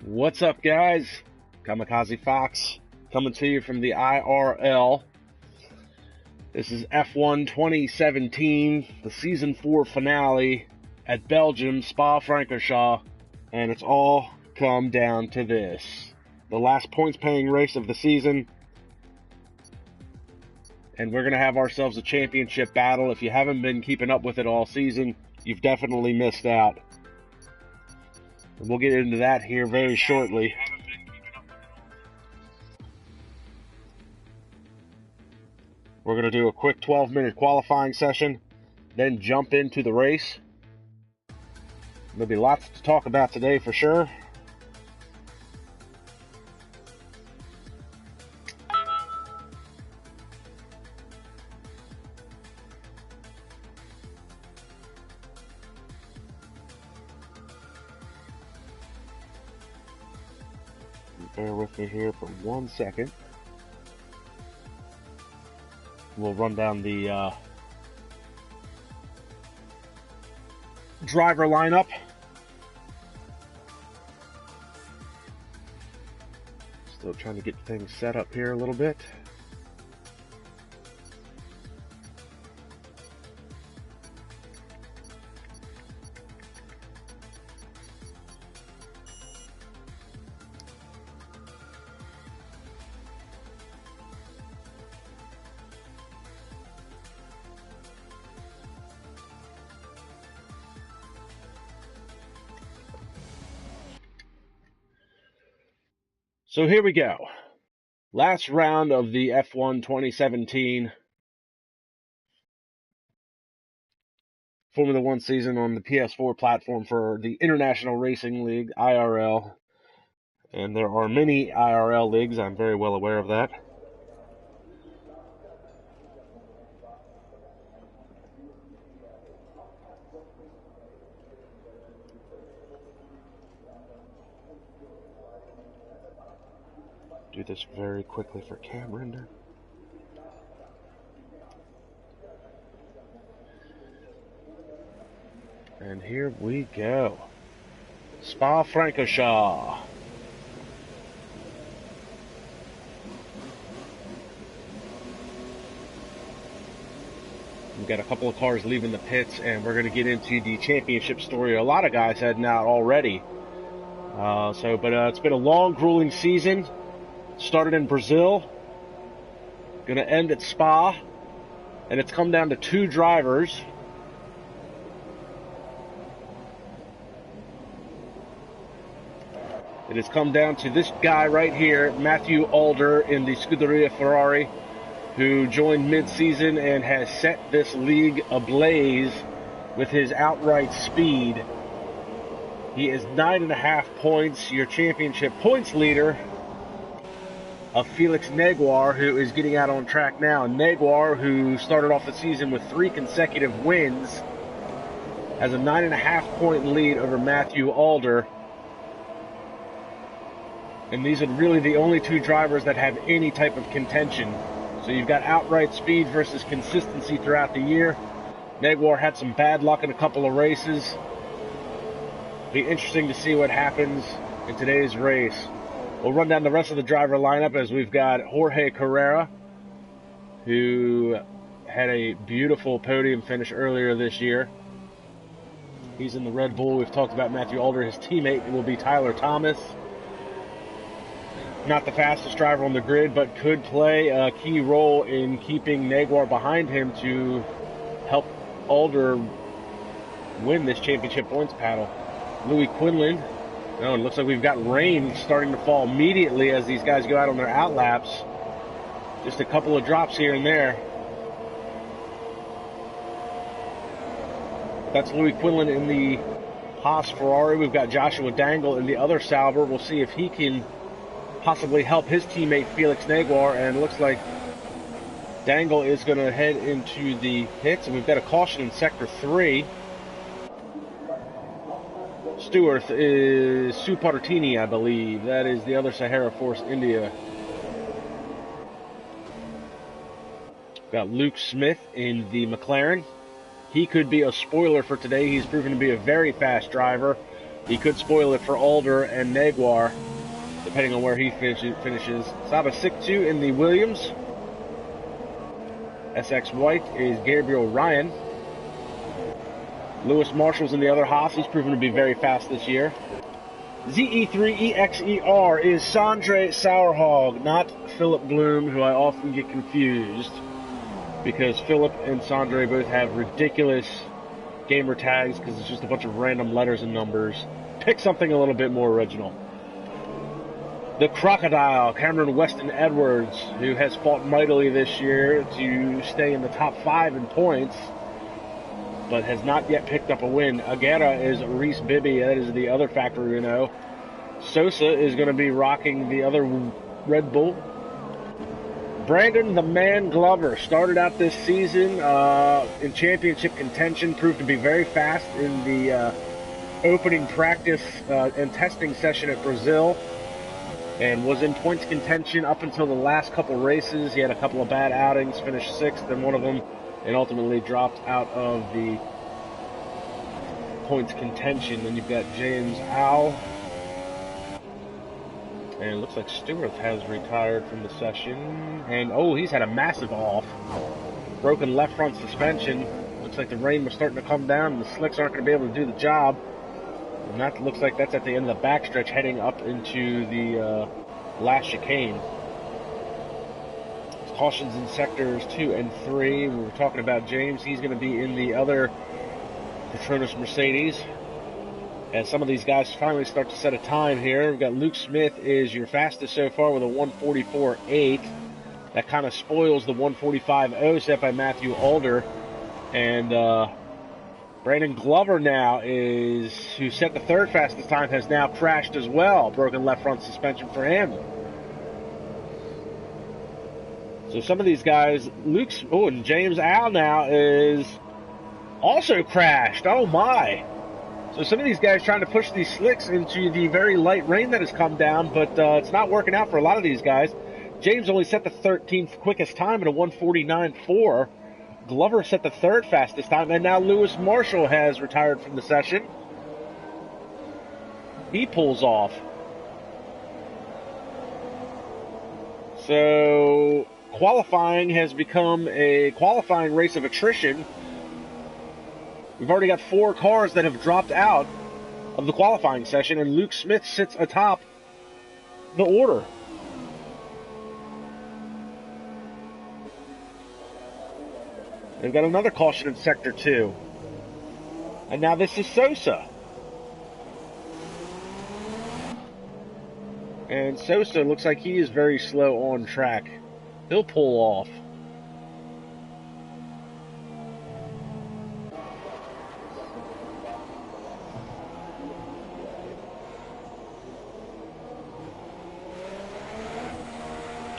What's up, guys? KAMIKAZE-FOX coming to you from the IRL. This is F1 2017, the Season 4 finale at Belgium, Spa-Francorchamps, and it's all come down to this. The last points-paying race of the season, and we're going to have ourselves a championship battle. If you haven't been keeping up with it all season, you've definitely missed out. And we'll get into that here very shortly. We're going to do a quick 12-minute qualifying session, then jump into the race. There'll be lots to talk about today for sure. Bear with me here for 1 second. We'll run down the driver lineup. Still trying to get things set up here a little bit. So here we go. Last round of the F1 2017 Formula One season on the PS4 platform for the International Racing League, IRL. And there are many IRL leagues, I'm very well aware of that. Do this very quickly for cam render. And here we go. Spa-Francorchamps. We've got a couple of cars leaving the pits, and we're going to get into the championship story. A lot of guys heading out already. But it's been a long, grueling season. Started in Brazil, going to end at Spa, and it's come down to two drivers. It has come down to this guy right here, Matthew Alder in the Scuderia Ferrari, who joined mid-season and has set this league ablaze with his outright speed. He is 9.5 points, your championship points leader, of Felix Neguar, who is getting out on track now. Neguar, who started off the season with 3 consecutive wins, has a 9.5 point lead over Matthew Alder. And these are really the only two drivers that have any type of contention. So you've got outright speed versus consistency throughout the year. Neguar had some bad luck in a couple of races. Be interesting to see what happens in today's race. We'll run down the rest of the driver lineup as we've got Jorge Carrera, who had a beautiful podium finish earlier this year. He's in the Red Bull. We've talked about Matthew Alder. His teammate will be Tyler Thomas. Not the fastest driver on the grid, but could play a key role in keeping Neguar behind him to help Alder win this championship points battle. Louis Quinlan. Oh, it looks like we've got rain starting to fall immediately as these guys go out on their outlaps. Just a couple of drops here and there. That's Louis Quinlan in the Haas Ferrari. We've got Joshua Dangle in the other Sauber. We'll see if he can possibly help his teammate Felix Neguar. And it looks like Dangle is going to head into the pits. And we've got a caution in Sector 3. Stewart is Supartini, I believe. That is the other Sahara Force India. Got Luke Smith in the McLaren. He could be a spoiler for today. He's proven to be a very fast driver. He could spoil it for Alder and Naguar, depending on where he finishes. Saba 6-2 in the Williams. SX White is Gabriel Ryan. Lewis Marshall's in the other Haas. He's proven to be very fast this year. ZE3EXER is Sondre Sauerhog, not Philip Bloom, who I often get confused, because Philip and Sondre both have ridiculous gamer tags because it's just a bunch of random letters and numbers. Pick something a little bit more original. The Crocodile, Cameron Weston Edwards, who has fought mightily this year to stay in the top 5 in points, but has not yet picked up a win. Aguera is Reese Bibby. That is the other factor, you know. Sosa is going to be rocking the other Red Bull. Brandon the Man Glover started out this season in championship contention, proved to be very fast in the opening practice and testing session at Brazil, and was in points contention up until the last couple races. He had a couple of bad outings, finished 6th in one of them, and ultimately dropped out of the points contention. Then you've got James Al. And it looks like Stewart has retired from the session. And, oh, he's had a massive off. Broken left front suspension. Looks like the rain was starting to come down and the slicks aren't going to be able to do the job. And that looks like that's at the end of the backstretch heading up into the last chicane. Cautions in sectors 2 and 3. We were talking about James. He's going to be in the other Petronas Mercedes. As some of these guys finally start to set a time here. We've got Luke Smith is your fastest so far with a 1:44.8. That kind of spoils the 1:45.0 set by Matthew Alder. And Brandon Glover now is, who set the 3rd fastest time, has now crashed as well. Broken left front suspension for him. So some of these guys, and James Al now is also crashed. Oh my. So some of these guys trying to push these slicks into the very light rain that has come down, but it's not working out for a lot of these guys. James only set the 13th quickest time at a 1:49.4. Glover set the 3rd fastest time, and now Lewis Marshall has retired from the session. He pulls off. So qualifying has become a qualifying race of attrition. We've already got 4 cars that have dropped out of the qualifying session, and Luke Smith sits atop the order. They've got another caution in Sector 2. And now this is Sosa. And Sosa looks like he is very slow on track. He'll pull off.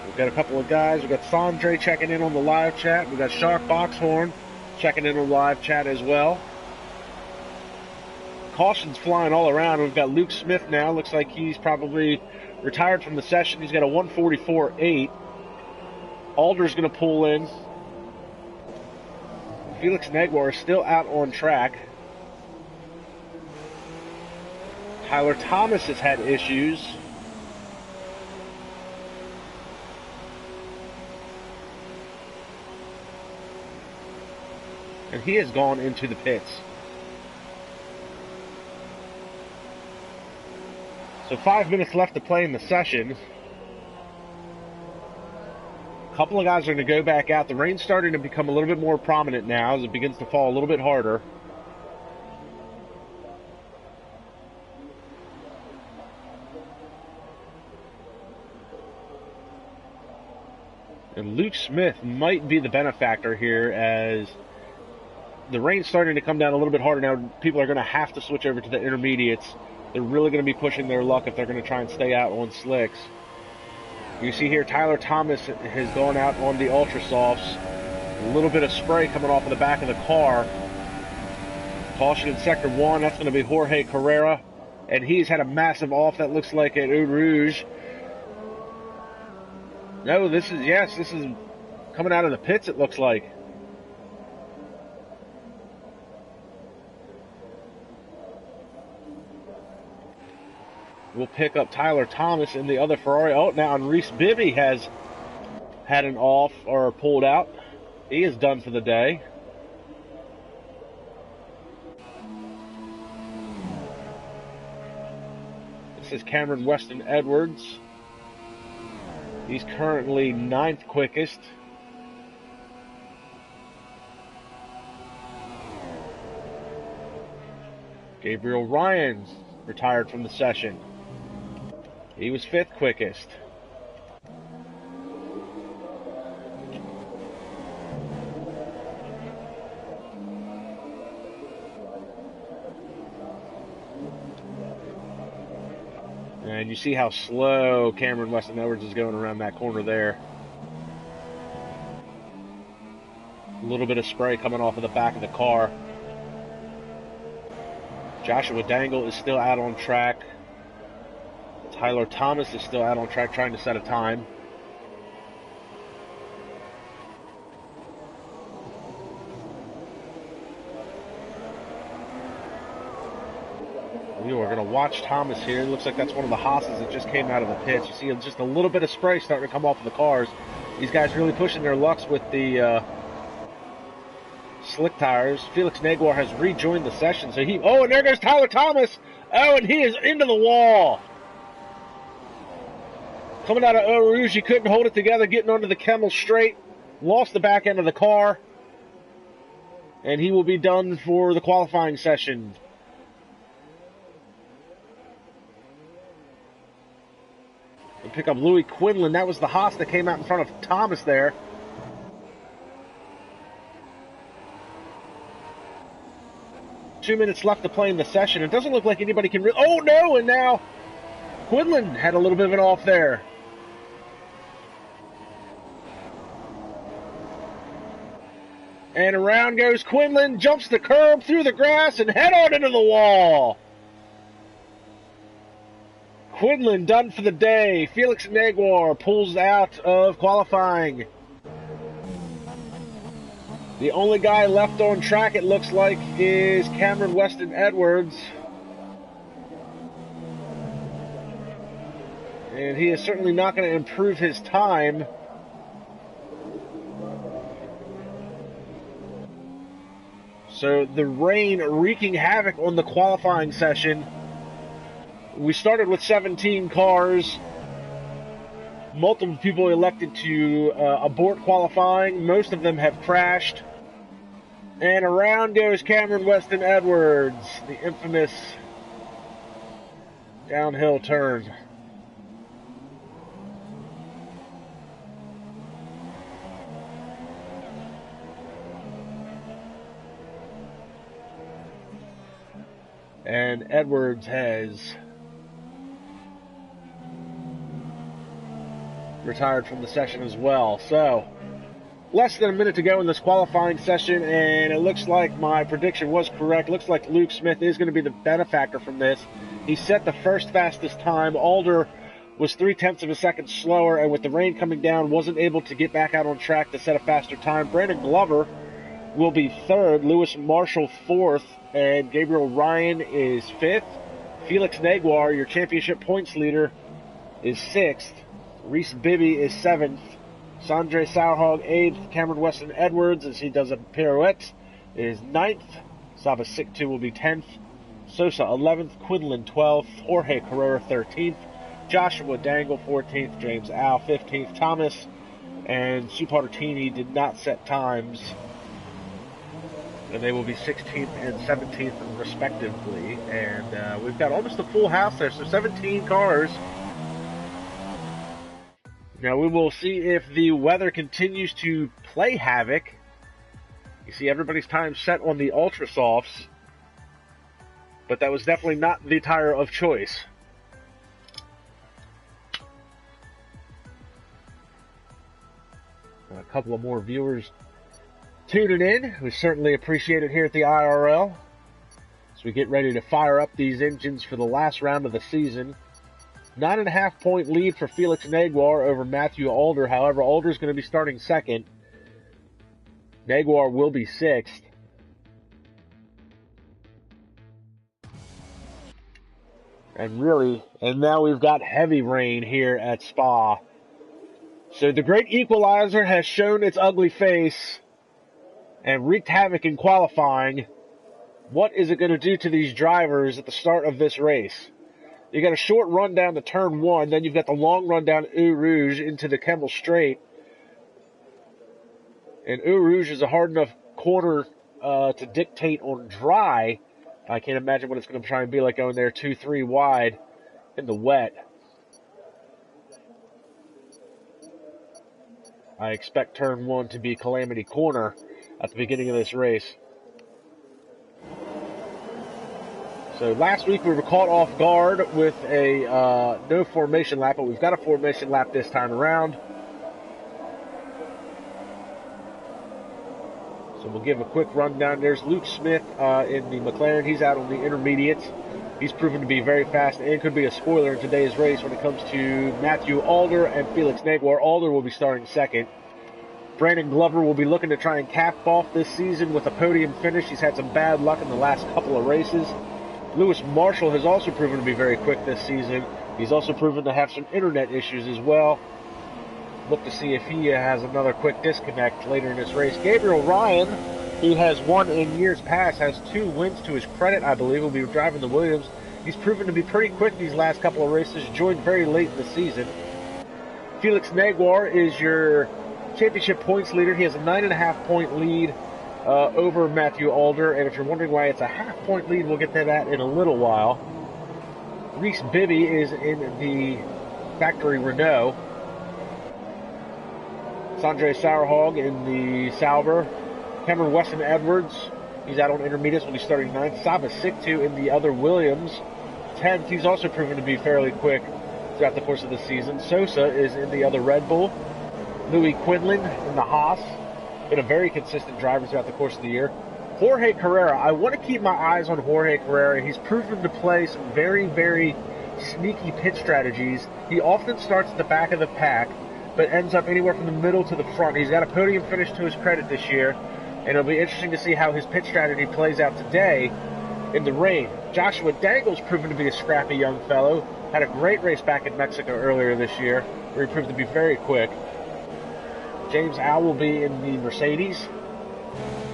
We've got a couple of guys. We've got Sondre checking in on the live chat. We've got Shark Boxhorn checking in on the live chat as well. Cautions flying all around. We've got Luke Smith now. Looks like he's probably retired from the session. He's got a 1:44.8. Alder's going to pull in. Felix Naguar is still out on track. Tyler Thomas has had issues. And he has gone into the pits. So 5 minutes left to play in the session. A couple of guys are going to go back out. The rain's starting to become a little bit more prominent now as it begins to fall a little bit harder. And Luke Smith might be the benefactor here as the rain's starting to come down a little bit harder now. People are going to have to switch over to the intermediates. They're really going to be pushing their luck if they're going to try and stay out on slicks. You see here, Tyler Thomas has gone out on the Ultra Softs. A little bit of spray coming off of the back of the car. Caution in Sector 1. That's going to be Jorge Carrera. And he's had a massive off that looks like an Eau Rouge. No, this is coming out of the pits, it looks like. will pick up Tyler Thomas in the other Ferrari. Oh, now and Reese Bibby has had an off or pulled out. He is done for the day. This is Cameron Weston Edwards. He's currently 9th quickest. Gabriel Ryan's retired from the session. He was 5th quickest. And you see how slow Cameron Weston Edwards is going around that corner there. A little bit of spray coming off of the back of the car. Joshua Dangle is still out on track. Tyler Thomas is still out on track trying to set a time. We are going to watch Thomas here. It looks like that's one of the Haas's that just came out of the pits. You see just a little bit of spray starting to come off of the cars. These guys really pushing their lucks with the slick tires. Felix Naguar has rejoined the session. So oh, and there goes Tyler Thomas. Oh, and he is into the wall. Coming out of Eau Rouge, he couldn't hold it together, getting onto the Kemmel straight. Lost the back end of the car. And he will be done for the qualifying session. We'll pick up Louis Quinlan. That was the Haas that came out in front of Thomas there. Two minutes left to play in the session. It doesn't look like anybody can oh no, and now Quinlan had a little bit of an off there. And around goes Quinlan, jumps the curb through the grass and head on into the wall. Quinlan done for the day. Felix Naguar pulls out of qualifying. The only guy left on track, it looks like, is Cameron Weston Edwards. And he is certainly not going to improve his time. So the rain wreaking havoc on the qualifying session. We started with 17 cars. Multiple people elected to abort qualifying. Most of them have crashed. And around goes Cameron Weston Edwards, the infamous downhill turn. And Edwards has retired from the session as well. So, less than a minute to go in this qualifying session, and it looks like my prediction was correct. Looks like Luke Smith is going to be the benefactor from this. He set the first fastest time. Alder was 0.3 of a second slower, and with the rain coming down, wasn't able to get back out on track to set a faster time. Brandon Glover will be 3rd, Lewis Marshall 4th, and Gabriel Ryan is 5th. Felix Naguar, your championship points leader, is 6th. Reese Bibby is 7th. Sandre Sauerhog 8th. Cameron Weston Edwards, as he does a pirouette, is 9th. Saba Siktu will be 10th. Sosa 11th. Quinlan 12th. Jorge Carrera 13th. Joshua Dangle 14th. James Al 15th. Thomas and Supartini did not set times, and they will be 16th and 17th respectively. And we've got almost a full house there, so 17 cars. Now we will see if the weather continues to play havoc. You see everybody's time set on the Ultra Softs, but that was definitely not the tire of choice. A couple of more viewers tuning in. We certainly appreciate it here at the IRL as we get ready to fire up these engines for the last round of the season. 9.5 point lead for Felix Naguar over Matthew Alder. However, Alder's going to be starting 2nd. Naguar will be 6th. And now we've got heavy rain here at Spa. So the great equalizer has shown its ugly face and wreaked havoc in qualifying. What is it going to do to these drivers at the start of this race? You got a short run down to turn 1, then you've got the long run down Eau Rouge into the Kemmel Straight. And Eau Rouge is a hard enough corner to dictate on dry. I can't imagine what it's going to try and be like going there 2-3 wide in the wet. I expect turn 1 to be Calamity Corner at the beginning of this race. So last week we were caught off guard with a no formation lap, but we've got a formation lap this time around. So we'll give a quick rundown. There's Luke Smith in the McLaren. He's out on the intermediates. He's proven to be very fast and could be a spoiler in today's race when it comes to Matthew Alder and Felix Naguar. Alder will be starting second. Brandon Glover will be looking to try and cap off this season with a podium finish. He's had some bad luck in the last couple of races. Lewis Marshall has also proven to be very quick this season. He's also proven to have some internet issues as well. Look to see if he has another quick disconnect later in this race. Gabriel Ryan, who has won in years past, has 2 wins to his credit, I believe. Will be driving the Williams. He's proven to be pretty quick these last couple of races, joined very late in the season. Felix Naguar is your championship points leader. He has a 9.5-point lead over Matthew Alder, and if you're wondering why it's a half-point lead, we'll get to that in a little while. Reese Bibby is in the factory Renault. Sanjay Sauerhog in the Sauber. Cameron Weston Edwards, he's out on intermediates, will be starting 9th. Saba Siktu in the other Williams, 10th. He's also proven to be fairly quick throughout the course of the season. Sosa is in the other Red Bull. Louis Quinlan in the Haas. Been a very consistent driver throughout the course of the year. Jorge Carrera, I want to keep my eyes on Jorge Carrera. He's proven to play some very, very sneaky pit strategies. He often starts at the back of the pack, but ends up anywhere from the middle to the front. He's got a podium finish to his credit this year, and it'll be interesting to see how his pit strategy plays out today in the rain. Joshua Dangle's proven to be a scrappy young fellow. Had a great race back in Mexico earlier this year, where he proved to be very quick. James Al will be in the Mercedes.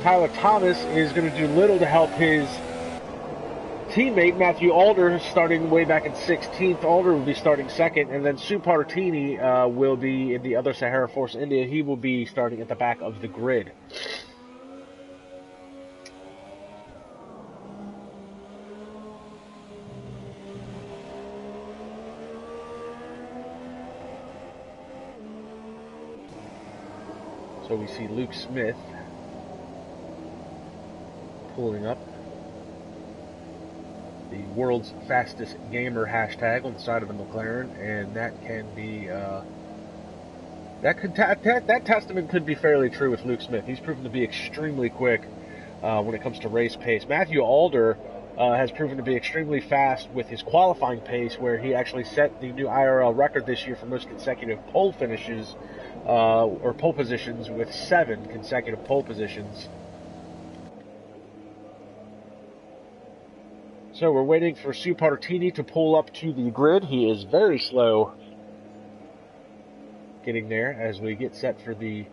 Tyler Thomas is going to do little to help his teammate Matthew Alder, starting way back in 16th. Alder will be starting second, and then Sue Partini will be in the other Sahara Force India. He will be starting at the back of the grid. So we see Luke Smith pulling up the world's fastest gamer hashtag on the side of the McLaren, and that can be that testament could be fairly true with Luke Smith. He's proven to be extremely quick when it comes to race pace. Matthew Alder has proven to be extremely fast with his qualifying pace, where he actually set the new IRL record this year for most consecutive pole finishes or pole positions, with 7 consecutive pole positions. So we're waiting for Sue Partini to pull up to the grid. He is very slow getting there as we get set for the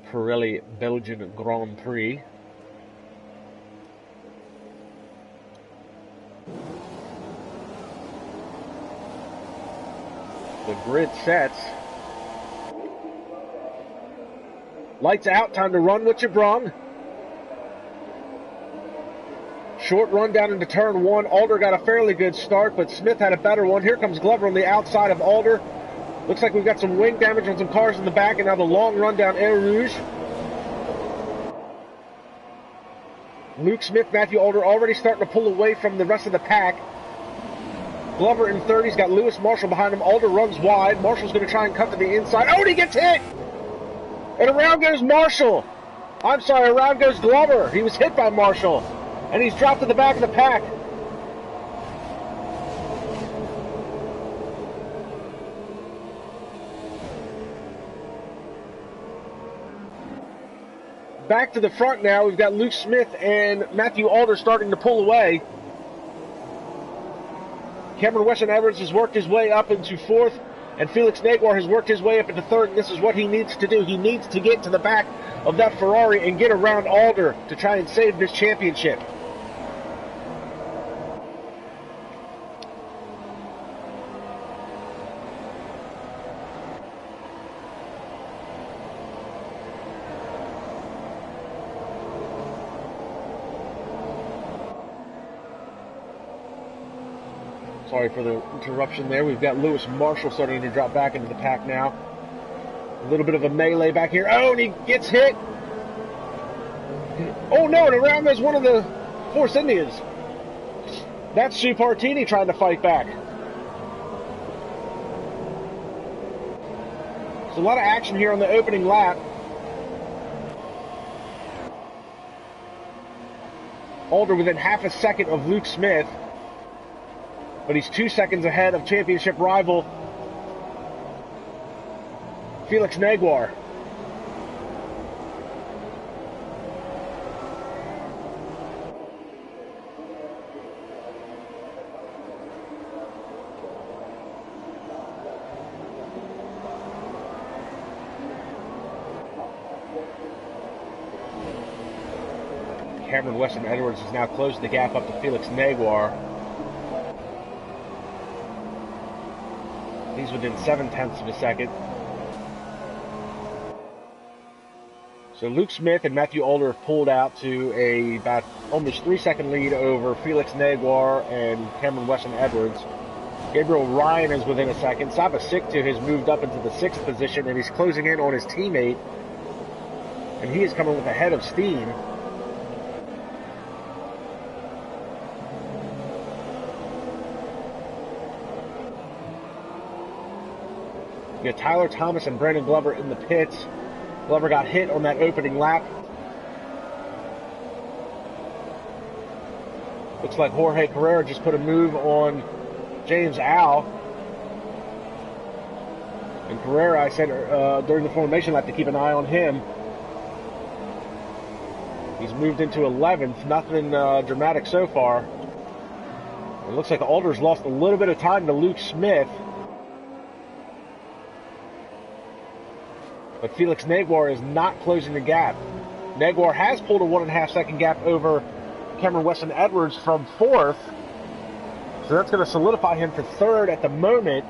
Pirelli Belgian Grand Prix. The grid sets. Lights out, time to run what you brung. Short run down into turn 1. Alder got a fairly good start, but Smith had a better one. Here comes Glover on the outside of Alder. Looks like we've got some wing damage on some cars in the back, and now the long run down Eau Rouge. Luke Smith, Matthew Alder already starting to pull away from the rest of the pack. Glover in 30's got Lewis Marshall behind him. Alder runs wide. Marshall's going to try and cut to the inside. Oh, and he gets hit! And around goes Marshall. I'm sorry, around goes Glover. He was hit by Marshall, and he's dropped to the back of the pack. Back to the front now. We've got Luke Smith and Matthew Alder starting to pull away. Cameron Weston Edwards has worked his way up into fourth, and Felix Naguar has worked his way up into third, and this is what he needs to do. He needs to get to the back of that Ferrari and get around Alder to try and save this championship. Sorry for the interruption there. We've got Lewis Marshall starting to drop back into the pack now. A little bit of a melee back here. Oh, and he gets hit. Oh, no, and around there's one of the Force Indians. That's Sue Partini trying to fight back. There's a lot of action here on the opening lap. Alder within half a second of Luke Smith. But he's 2 seconds ahead of championship rival Felix Naguar. Cameron Weston Edwards has now closed the gap up to Felix Naguar. He's within 0.7 of a second. So Luke Smith and Matthew Alder have pulled out to about almost 3-second lead over Felix Naguar and Cameron Weston Edwards. Gabriel Ryan is within a second. Saba Siktu has moved up into the 6th position, and he's closing in on his teammate. And he is coming with a head of steam. You got Tyler Thomas and Brandon Glover in the pits. Glover got hit on that opening lap. Looks like Jorge Carrera just put a move on James Al. And Carrera, I said during the formation lap to keep an eye on him. He's moved into 11th. Nothing dramatic so far. It looks like Alder's lost a little bit of time to Luke Smith. But Felix Naguar is not closing the gap. Naguar has pulled a 1.5 second gap over Cameron Weston Edwards from 4th. So that's going to solidify him for 3rd at the moment.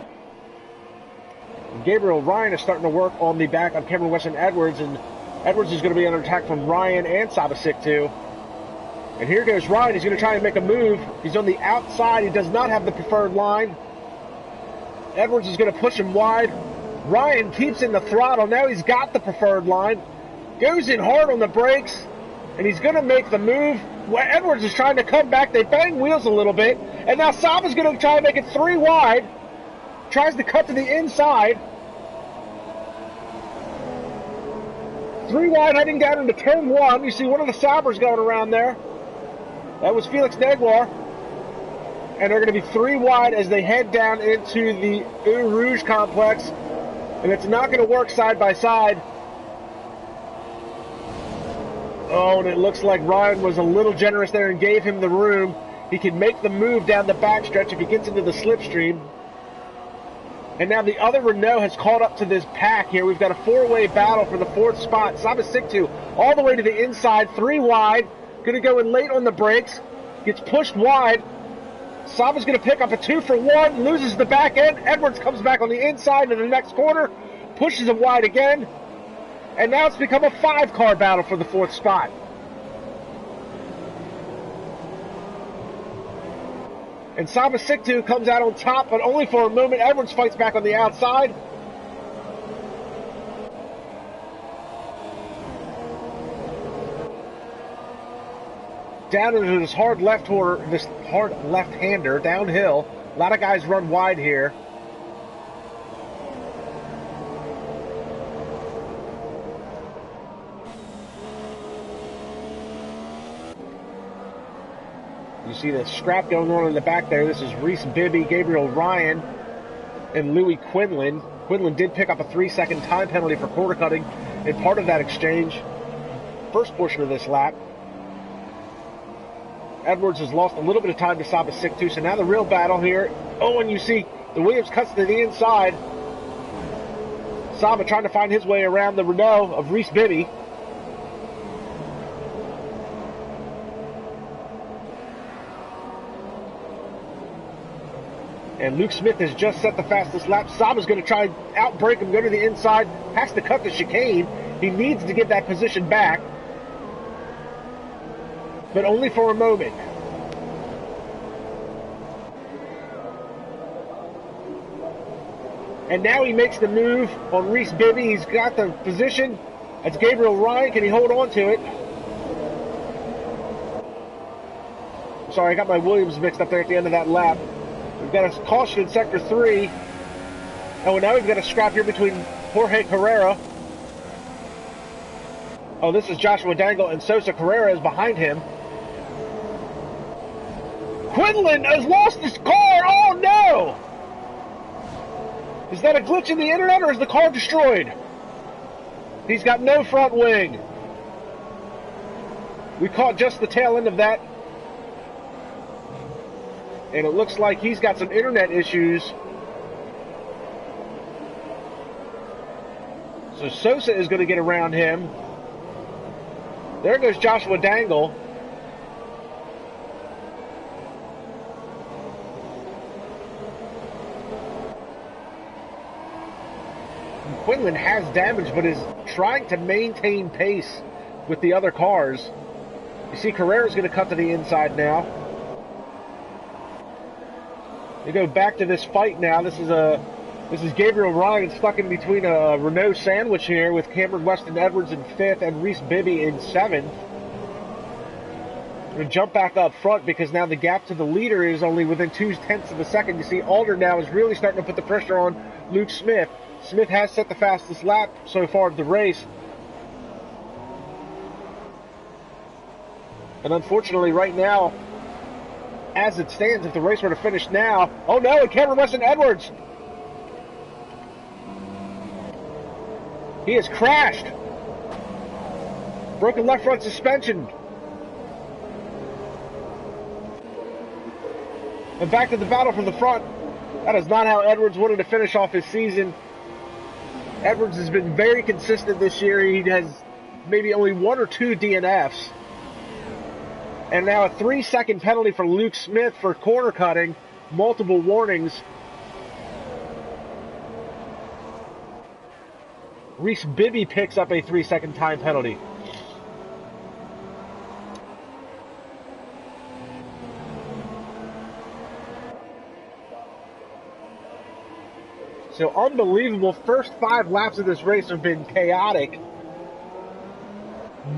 And Gabriel Ryan is starting to work on the back of Cameron Weston Edwards, and Edwards is going to be under attack from Ryan and Sabasik too. And here goes Ryan. He's going to try and make a move. He's on the outside. He does not have the preferred line. Edwards is going to push him wide. Ryan keeps in the throttle. Now he's got the preferred line. Goes in hard on the brakes. And he's going to make the move. Well, Edwards is trying to come back. They bang wheels a little bit. And now Saba's going to try and make it 3 wide. Tries to cut to the inside. 3 wide heading down into turn 1. You see one of the Sabers going around there. That was Felix Naguar. And they're going to be 3 wide as they head down into the Eau Rouge complex. And it's not going to work side by side. Oh, and it looks like Ryan was a little generous there and gave him the room. He can make the move down the backstretch if he gets into the slipstream. And now the other Renault has caught up to this pack here. We've got a 4-way battle for the 4th spot. Sabasiktu all the way to the inside, 3 wide. Going to go in late on the brakes. Gets pushed wide. Saba's going to pick up a 2 for 1, loses the back end. Edwards comes back on the inside in the next corner, pushes him wide again. And now it's become a 5-car battle for the 4th spot. And Sabasiktu comes out on top, but only for a moment. Edwards fights back on the outside. Down into this hard left-hander downhill. A lot of guys run wide here. You see the scrap going on in the back there. This is Reese Bibby, Gabriel Ryan, and Louis Quinlan. Quinlan did pick up a 3-second time penalty for quarter cutting in part of that exchange. First portion of this lap. Edwards has lost a little bit of time to Saba's sick too, so now the real battle here. Oh, and you see the Williams cuts to the inside. Saba trying to find his way around the Renault of Reese Bibby. And Luke Smith has just set the fastest lap. Saba's going to try and outbreak him, go to the inside, has to cut the chicane. He needs to get that position back, but only for a moment. And now he makes the move on Reese Bibby. He's got the position. That's Gabriel Ryan. Can he hold on to it? Sorry, I got my Williams mixed up there at the end of that lap. We've got a caution in Sector 3. Oh, and now we've got a scrap here between Jorge Carrera. Oh, this is Joshua Dangle, and Sosa Carrera is behind him. Quinlan has lost his car! Oh, no! Is that a glitch in the internet, or is the car destroyed? He's got no front wing. We caught just the tail end of that. And it looks like he's got some internet issues. So Sosa is going to get around him. There goes Joshua Dangle. And Quinlan has damage, but is trying to maintain pace with the other cars. You see Carrera's going to cut to the inside now. We go back to this fight now. This is Gabriel Ryan stuck in between a Renault sandwich here with Cameron Weston Edwards in 5th and Reese Bibby in 7th. We're going to jump back up front because now the gap to the leader is only within 0.2 of a second. You see Alder now is really starting to put the pressure on Luke Smith. Smith has set the fastest lap so far of the race. And unfortunately right now, as it stands, if the race were to finish now... Oh no, and Cameron Weston Edwards! He has crashed. Broken left front suspension. And back to the battle from the front. That is not how Edwards wanted to finish off his season. Edwards has been very consistent this year. He has maybe only 1 or 2 DNFs. And now a 3-second penalty for Luke Smith for corner cutting. Multiple warnings. Reese Bibby picks up a 3-second time penalty. So unbelievable. First 5 laps of this race have been chaotic.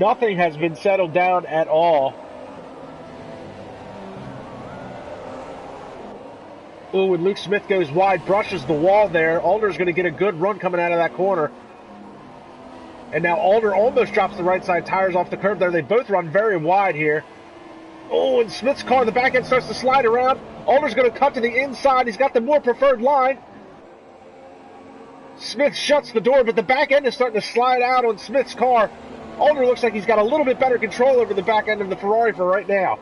Nothing has been settled down at all. Oh, when Luke Smith goes wide, brushes the wall there. Alder's going to get a good run coming out of that corner. And now Alder almost drops the right side tires off the curb there. They both run very wide here. Oh, and Smith's car, the back end starts to slide around. Alder's going to cut to the inside. He's got the more preferred line. Smith shuts the door, but the back end is starting to slide out on Smith's car. Alder looks like he's got a little bit better control over the back end of the Ferrari for right now.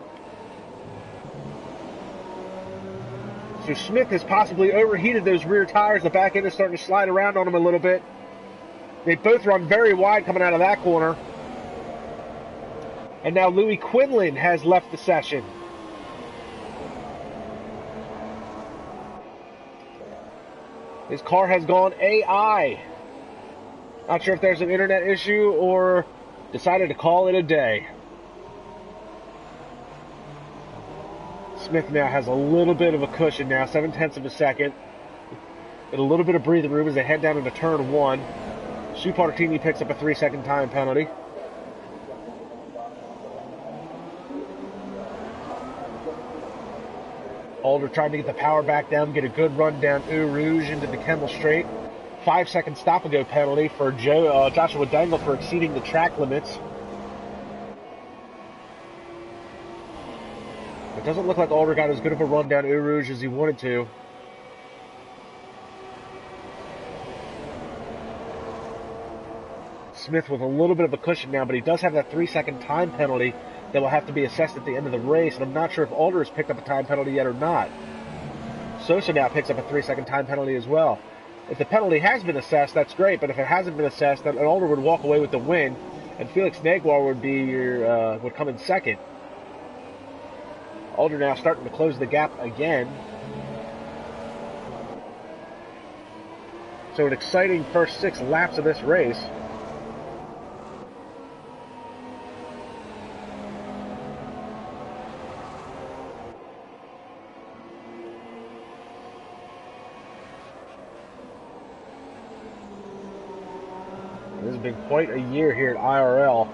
So Smith has possibly overheated those rear tires. The back end is starting to slide around on him a little bit. They both run very wide coming out of that corner. And now Louis Quinlan has left the session. His car has gone AI. Not sure if there's an internet issue or decided to call it a day. Smith now has a little bit of a cushion now, 0.7 of a second. With a little bit of breathing room as they head down into turn 1. Stu Partatini picks up a 3-second time penalty. Alder trying to get the power back down, get a good run down Eau Rouge into the Kendall Straight. 5-second stop-and-go penalty for Joshua Dangle for exceeding the track limits. It doesn't look like Alder got as good of a run down Eau Rouge as he wanted to. Smith with a little bit of a cushion now, but he does have that 3-second time penalty that will have to be assessed at the end of the race, and I'm not sure if Alder has picked up a time penalty yet or not. Sosa now picks up a 3-second time penalty as well. If the penalty has been assessed, that's great, but if it hasn't been assessed, then Alder would walk away with the win, and Felix Naguar would come in second. Alder now starting to close the gap again. So an exciting first 6 laps of this race. This has been quite a year here at IRL.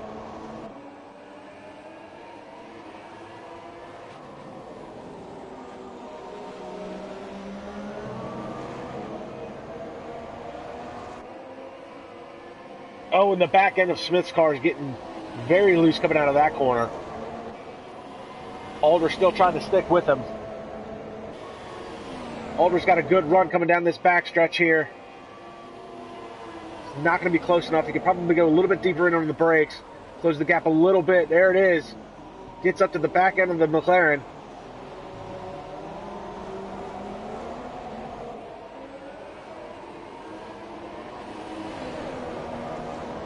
Oh, and the back end of Smith's car is getting very loose coming out of that corner. Alder still trying to stick with him. Alder's got a good run coming down this back stretch here. It's not going to be close enough. He could probably go a little bit deeper in on the brakes. Close the gap a little bit. There it is. Gets up to the back end of the McLaren.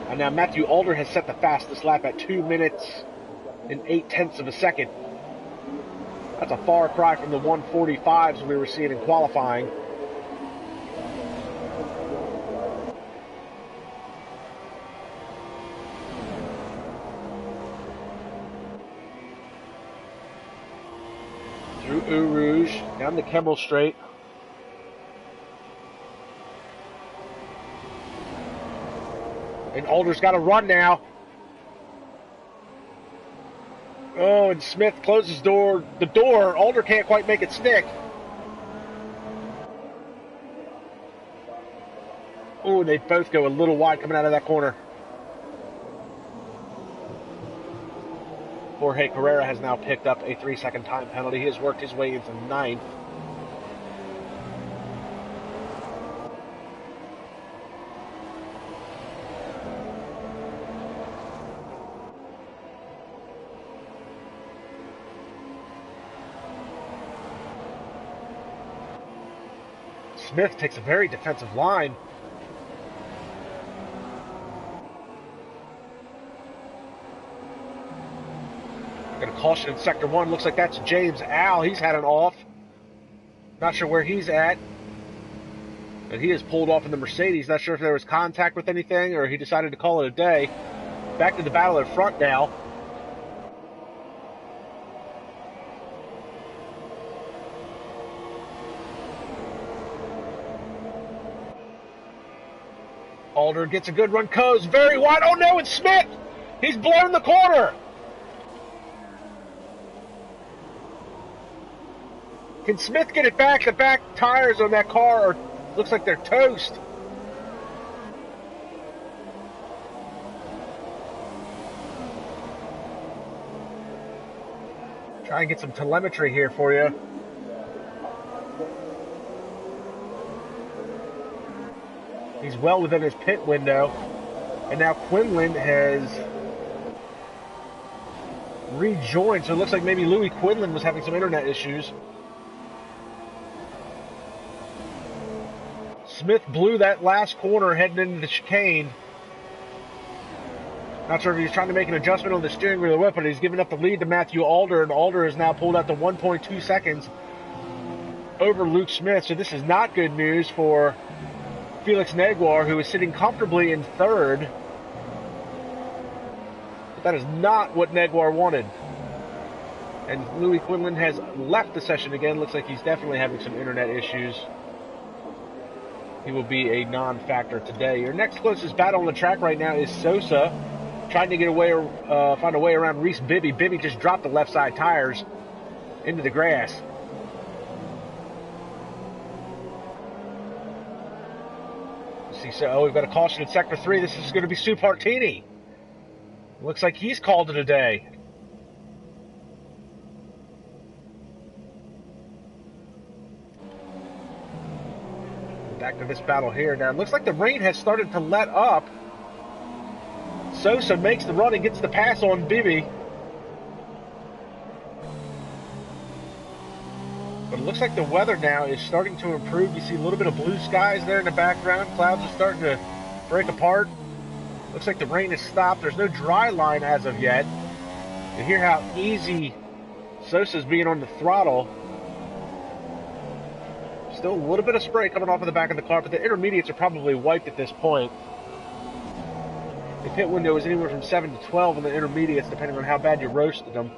And now Matthew Alder has set the fastest lap at 2 minutes and 0.8 of a second. That's a far cry from the 1:45s we were seeing in qualifying. Through Eau Rouge, down the Kemmel Straight. And Alder's got to run now. Oh, and Smith closes the door. Alder can't quite make it stick. Oh, they both go a little wide coming out of that corner. Jorge Carrera has now picked up a 3-second time penalty. He has worked his way into 9th. Smith takes a very defensive line. Got a caution in Sector 1. Looks like that's James Al. He's had an off. Not sure where he's at. But he has pulled off in the Mercedes. Not sure if there was contact with anything or he decided to call it a day. Back to the battle at front now. Alder gets a good run, Coase very wide. Oh no, it's Smith! He's blown the corner! Can Smith get it back? The back tires on that car looks like they're toast. Try and get some telemetry here for you. He's well within his pit window. And now Quinlan has rejoined. So it looks like maybe Louis Quinlan was having some internet issues. Smith blew that last corner heading into the chicane. Not sure if he's trying to make an adjustment on the steering wheel or what, but he's giving up the lead to Matthew Alder, and Alder is now pulled out to 1.2 seconds over Luke Smith. So this is not good news for Felix Naguar, who is sitting comfortably in 3rd. But that is not what Naguar wanted. And Louis Quinlan has left the session again. Looks like he's definitely having some internet issues. He will be a non-factor today. Your next closest battle on the track right now is Sosa, trying to get away or find a way around Reese Bibby. Bibby just dropped the left side tires into the grass. So we've got a caution in Sector 3. This is going to be Sue Partini. Looks like he's called it a day. Back to this battle here. Now, it looks like the rain has started to let up. Sosa makes the run and gets the pass on Bibby. But it looks like the weather now is starting to improve. You see a little bit of blue skies there in the background. Clouds are starting to break apart. Looks like the rain has stopped. There's no dry line as of yet. You hear how easy Sosa's being on the throttle. Still a little bit of spray coming off of the back of the car, but the intermediates are probably wiped at this point. The pit window is anywhere from 7 to 12 in the intermediates, depending on how bad you roasted them.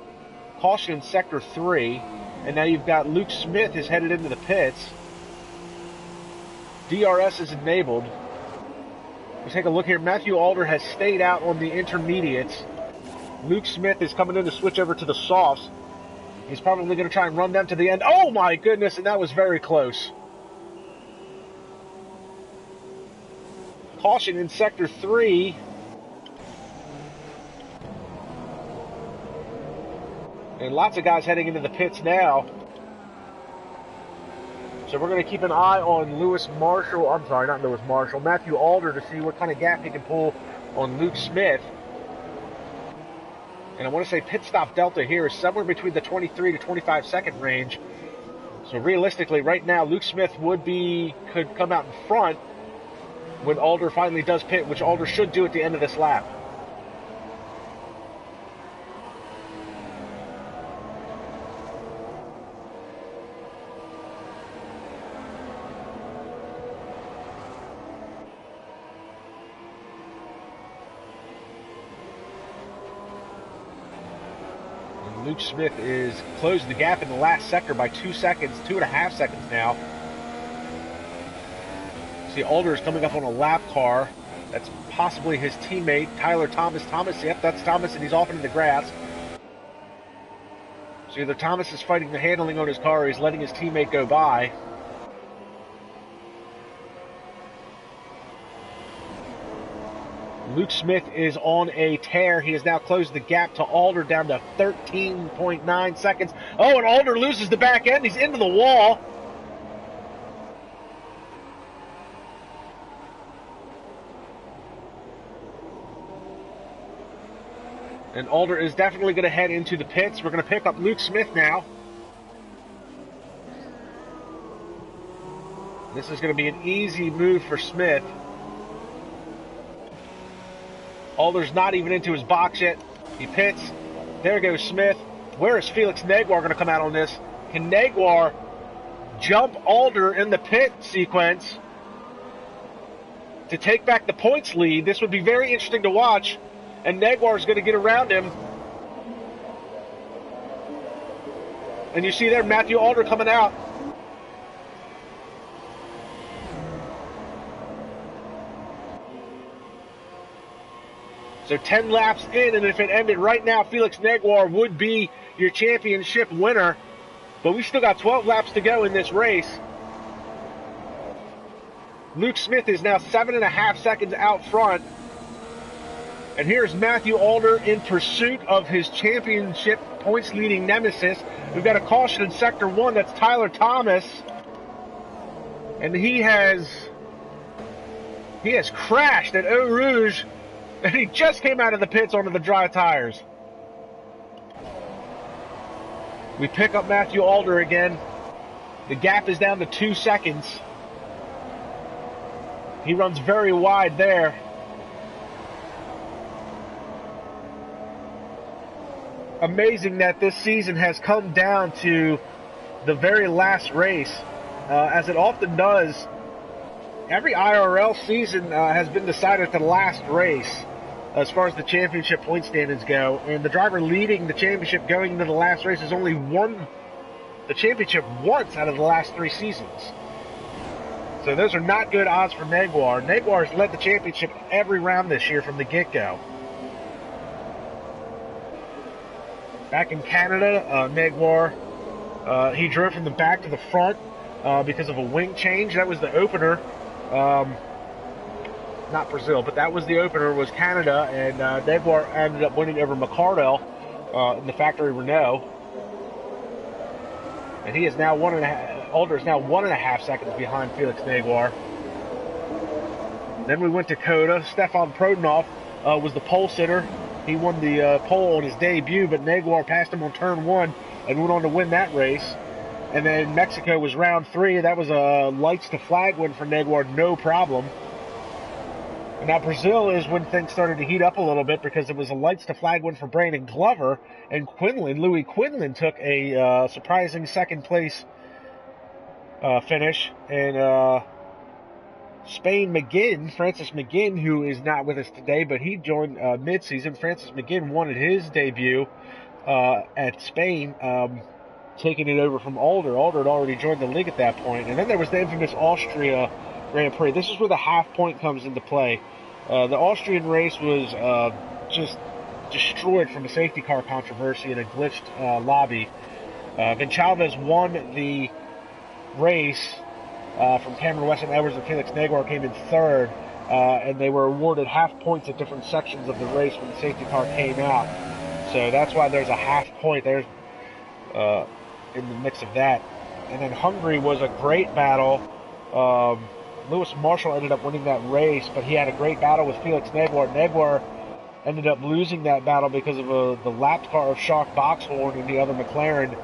Caution in Sector 3. And now you've got Luke Smith is headed into the pits. DRS is enabled. Let's take a look here. Matthew Alder has stayed out on the intermediates. Luke Smith is coming in to switch over to the softs. He's probably going to try and run them to the end. Oh my goodness, and that was very close. Caution in Sector 3. And lots of guys heading into the pits now. So we're going to keep an eye on Matthew Alder, to see what kind of gap he can pull on Luke Smith. And I want to say pit stop delta here is somewhere between the 23 to 25 second range. So realistically, right now, Luke Smith could come out in front when Alder finally does pit, which Alder should do at the end of this lap. Luke Smith is closing the gap in the last sector by 2 seconds, 2.5 seconds now. See, Alder is coming up on a lap car. That's possibly his teammate, Tyler Thomas. Yep, that's Thomas, and he's off into the grass. So either Thomas is fighting the handling on his car, or he's letting his teammate go by. Luke Smith is on a tear. He has now closed the gap to Alder down to 13.9 seconds. Oh, and Alder loses the back end. He's into the wall. And Alder is definitely going to head into the pits. We're going to pick up Luke Smith now. This is going to be an easy move for Smith. Alder's not even into his box yet. He pits. There goes Smith. Where is Felix Neguar going to come out on this? Can Neguar jump Alder in the pit sequence to take back the points lead? This would be very interesting to watch. And Neguar is going to get around him. And you see there Matthew Alder coming out. So 10 laps in, and if it ended right now, Felix Neguar would be your championship winner. But we still got 12 laps to go in this race. Luke Smith is now 7.5 seconds out front. And here's Matthew Alder in pursuit of his championship points leading nemesis. We've got a caution in Sector 1. That's Tyler Thomas. And he has crashed at Eau Rouge. And he just came out of the pits onto the dry tires. We pick up Matthew Alder again. The gap is down to 2 seconds. He runs very wide there. Amazing that this season has come down to the very last race, as it often does. Every IRL season has been decided at the last race as far as the championship point standings go, and the driver leading the championship going into the last race has only won the championship once out of the last 3 seasons. So those are not good odds for Neguar. Neguar has led the championship every round this year from the get-go. Back in Canada, Neguar, he drove from the back to the front because of a wing change. That was the opener. Not Brazil, but that was the opener, was Canada, and Neguar ended up winning over McCardell in the factory Renault. And he is now Alder is now 1.5 seconds behind Felix Neguar. Then we went to Coda. Stefan Prodanov was the pole sitter. He won the pole on his debut, but Neguar passed him on turn 1 and went on to win that race. And then Mexico was round 3. That was a lights to flag win for Negwar, no problem. And now Brazil is when things started to heat up a little bit, because it was a lights to flag win for Brandon Glover, and Louis Quinlan took a surprising second place finish. And Spain Francis McGinn, who is not with us today, but he joined mid-season. Francis McGinn wanted his debut at Spain, taking it over from Alder. Alder had already joined the league at that point. And then there was the infamous Austria Grand Prix. This is where the half point comes into play. The Austrian race was just destroyed from a safety car controversy and a glitched lobby. Vinchalves won the race from Cameron Weston Edwards, and Felix Negwar came in third, and they were awarded half points at different sections of the race when the safety car came out. So that's why there's a half point there in the mix of that. And then Hungary was a great battle. Lewis Marshall ended up winning that race, but he had a great battle with Felix Negwar. Negwar ended up losing that battle because of the lapped car of Shark Boxhorn and the other McLaren.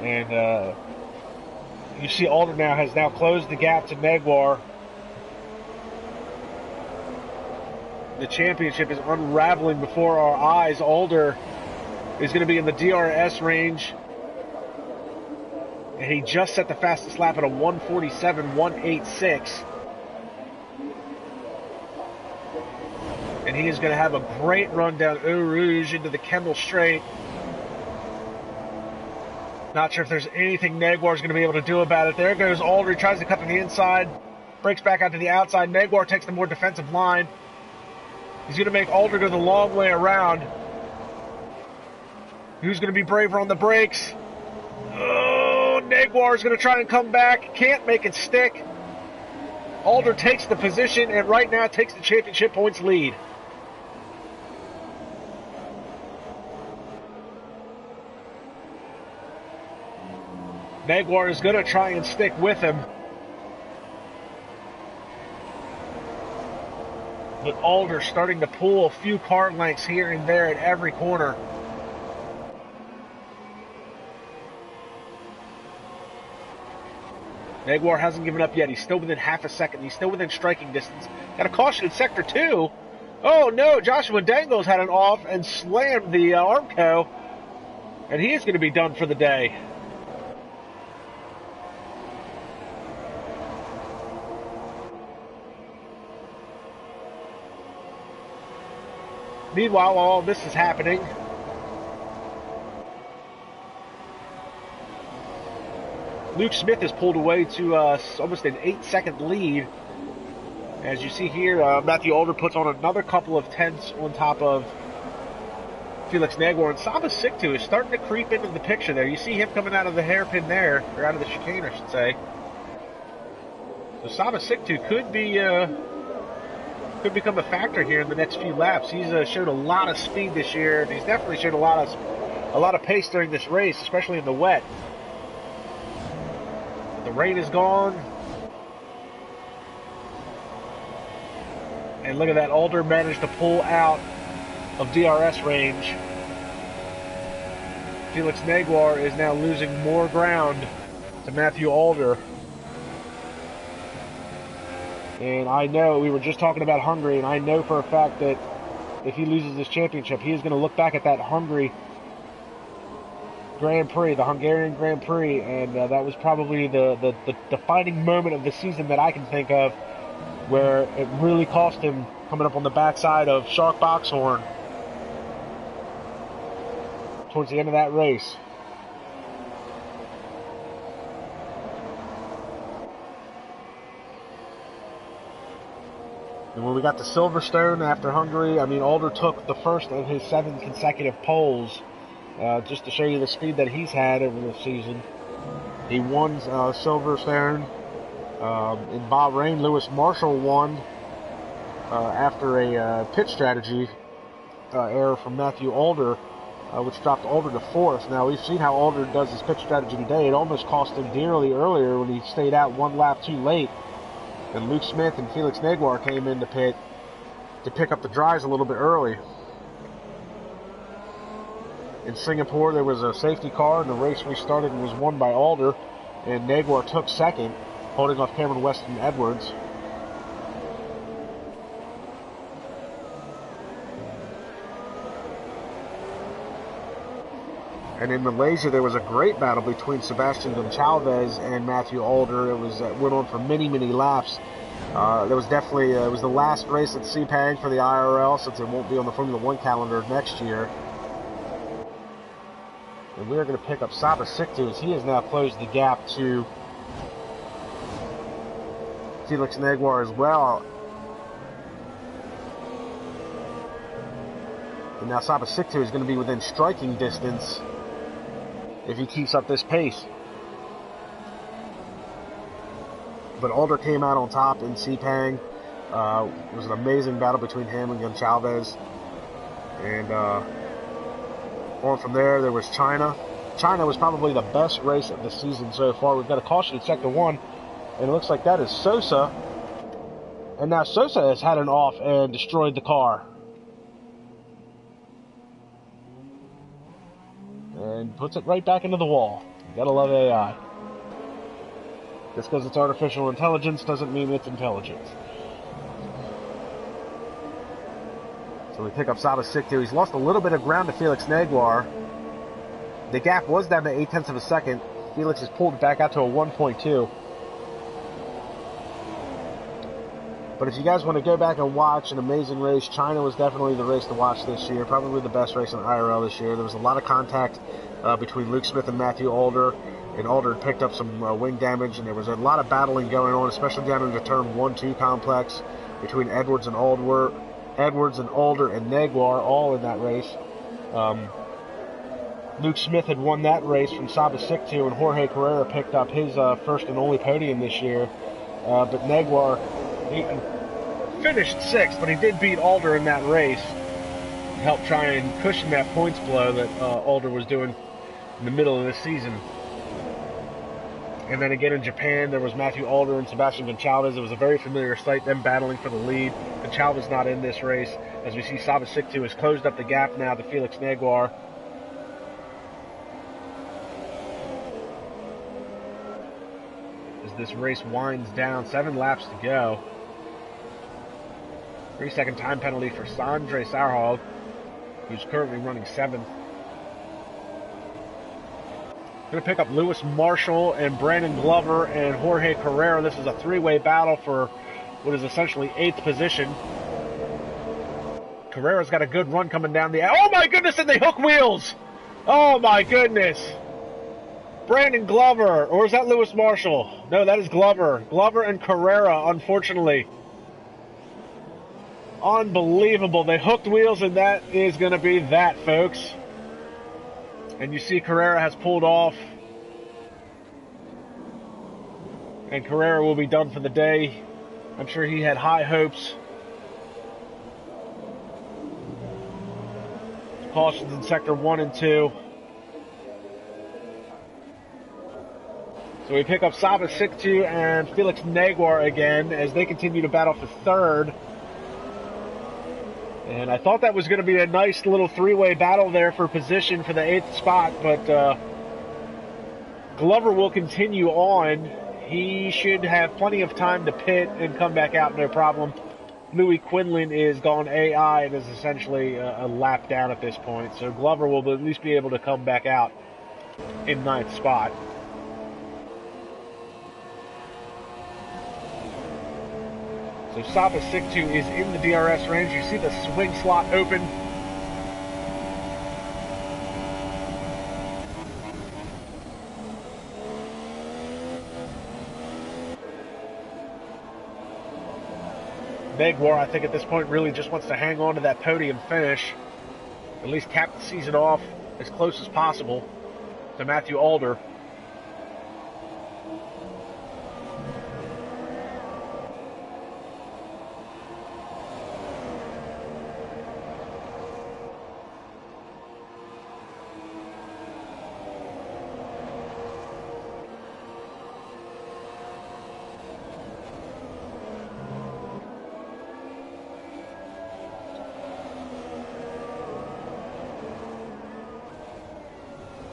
And you see Alder has now closed the gap to Negwar. The championship is unraveling before our eyes. Alder is going to be in the DRS range. And he just set the fastest lap at a 1:47.186. And he is going to have a great run down Eau Rouge into the Kendall Straight. Not sure if there's anything Negwar is going to be able to do about it. There goes Alder. He tries to cut to the inside. Breaks back out to the outside. Negwar takes the more defensive line. He's going to make Alder go the long way around. Who's going to be braver on the brakes? Oh, Negwar is going to try and come back. Can't make it stick. Alder takes the position and right now takes the championship points lead. Negwar is going to try and stick with him. But Alder starting to pull a few car lengths here and there at every corner. Negwar hasn't given up yet. He's still within half a second. He's still within striking distance. Got a caution in Sector 2. Oh no, Joshua Dangles had an off and slammed the Armco. And he is going to be done for the day. Meanwhile, while all this is happening, Luke Smith is pulled away to almost an 8-second lead. As you see here, Matthew Alder puts on another couple of tenths on top of Felix Negwar. And Saba Siktu is starting to creep into the picture there. You see him coming out of the hairpin there, or out of the chicane, I should say. So Saba Siktu could become a factor here in the next few laps. He's showed a lot of speed this year, and he's definitely showed a lot of pace during this race, especially in the wet. The rain is gone. And look at that, Alder managed to pull out of DRS range. Felix Negwar is now losing more ground to Matthew Alder. And I know, we were just talking about Hungary, and I know for a fact that if he loses this championship, he is going to look back at that Hungary Grand Prix, the Hungarian Grand Prix, and that was probably the defining moment of the season that I can think of, where it really cost him coming up on the backside of Shark Boxhorn towards the end of that race. And when we got to Silverstone after Hungary, I mean, Alder took the first of his 7 consecutive poles, just to show you the speed that he's had over the season. He won Silverstone. In Bahrain, Lewis Marshall won after a pit strategy error from Matthew Alder, which dropped Alder to 4th. Now, we've seen how Alder does his pit strategy today. It almost cost him dearly earlier when he stayed out 1 lap too late. And Luke Smith and Felix Negwar came in the pit to pick up the drives a little bit early. In Singapore, there was a safety car, and the race restarted and was won by Alder. and Naguar took second, holding off Cameron West and Edwards. And in Malaysia, there was a great battle between Sebastian Gonçalves and Matthew Alder. It went on for many, many laps. There was definitely it was the last race at Sepang for the IRL, since it won't be on the Formula One calendar next year. And we're going to pick up Saba Siktu, as he has now closed the gap to Felix Naguar as well. And now Saba Siktu is going to be within striking distance if he keeps up this pace. But Alder came out on top in Sepang. It was an amazing battle between him and Gonçalves. And on from there was China. China was probably the best race of the season so far. We've got a caution in Sector 1, and it looks like that is Sosa. And now Sosa has had an off and destroyed the car. And puts it right back into the wall. You gotta love AI. Just because it's artificial intelligence doesn't mean it's intelligence. So we pick up Saba Siktu. He's lost a little bit of ground to Felix Naguar. The gap was down to 0.8 of a second. Felix has pulled it back out to a 1.2. But if you guys want to go back and watch an amazing race, China was definitely the race to watch this year. Probably the best race in IRL this year. There was a lot of contact between Luke Smith and Matthew Alder. And Alder had picked up some wing damage, and there was a lot of battling going on, especially down in the turn 1-2 complex between Edwards and Alder and Naguar, all in that race. Luke Smith had won that race from Saba Siktu, and Jorge Carrera picked up his first and only podium this year. But Naguar, he finished 6th, but he did beat Alder in that race. He helped try and cushion that points blow that Alder was doing in the middle of this season. And then again in Japan, there was Matthew Alder and Sebastian Gonçalves. It was a very familiar sight, them battling for the lead. Gonçalves not in this race, as we see Saba Siktu has closed up the gap now to Felix Naguar. As this race winds down, 7 laps to go. 3-second time penalty for Sondre Sarhog, who's currently running 7th. Going to pick up Lewis Marshall and Brandon Glover and Jorge Carrera. This is a 3-way battle for what is essentially 8th position. Carrera's got a good run coming down the... Oh my goodness, and they hook wheels! Oh my goodness! Brandon Glover, or is that Lewis Marshall? No, that is Glover. Glover and Carrera, unfortunately. Unbelievable. They hooked wheels, and that is going to be that, folks. And you see Carrera has pulled off. And Carrera will be done for the day. I'm sure he had high hopes. Cautions in Sector 1 and 2. So we pick up Saba Siktu and Felix Naguar again as they continue to battle for 3rd. And I thought that was going to be a nice little 3-way battle there for position for the 8th spot, but Glover will continue on. He should have plenty of time to pit and come back out, no problem. Louis Quinlan is gone AI and is essentially a lap down at this point, so Glover will at least be able to come back out in 9th spot. So Saba Siktu is in the DRS range. You see the swing slot open. Naguar, I think at this point, really just wants to hang on to that podium finish. At least cap the season off as close as possible to Matthew Alder.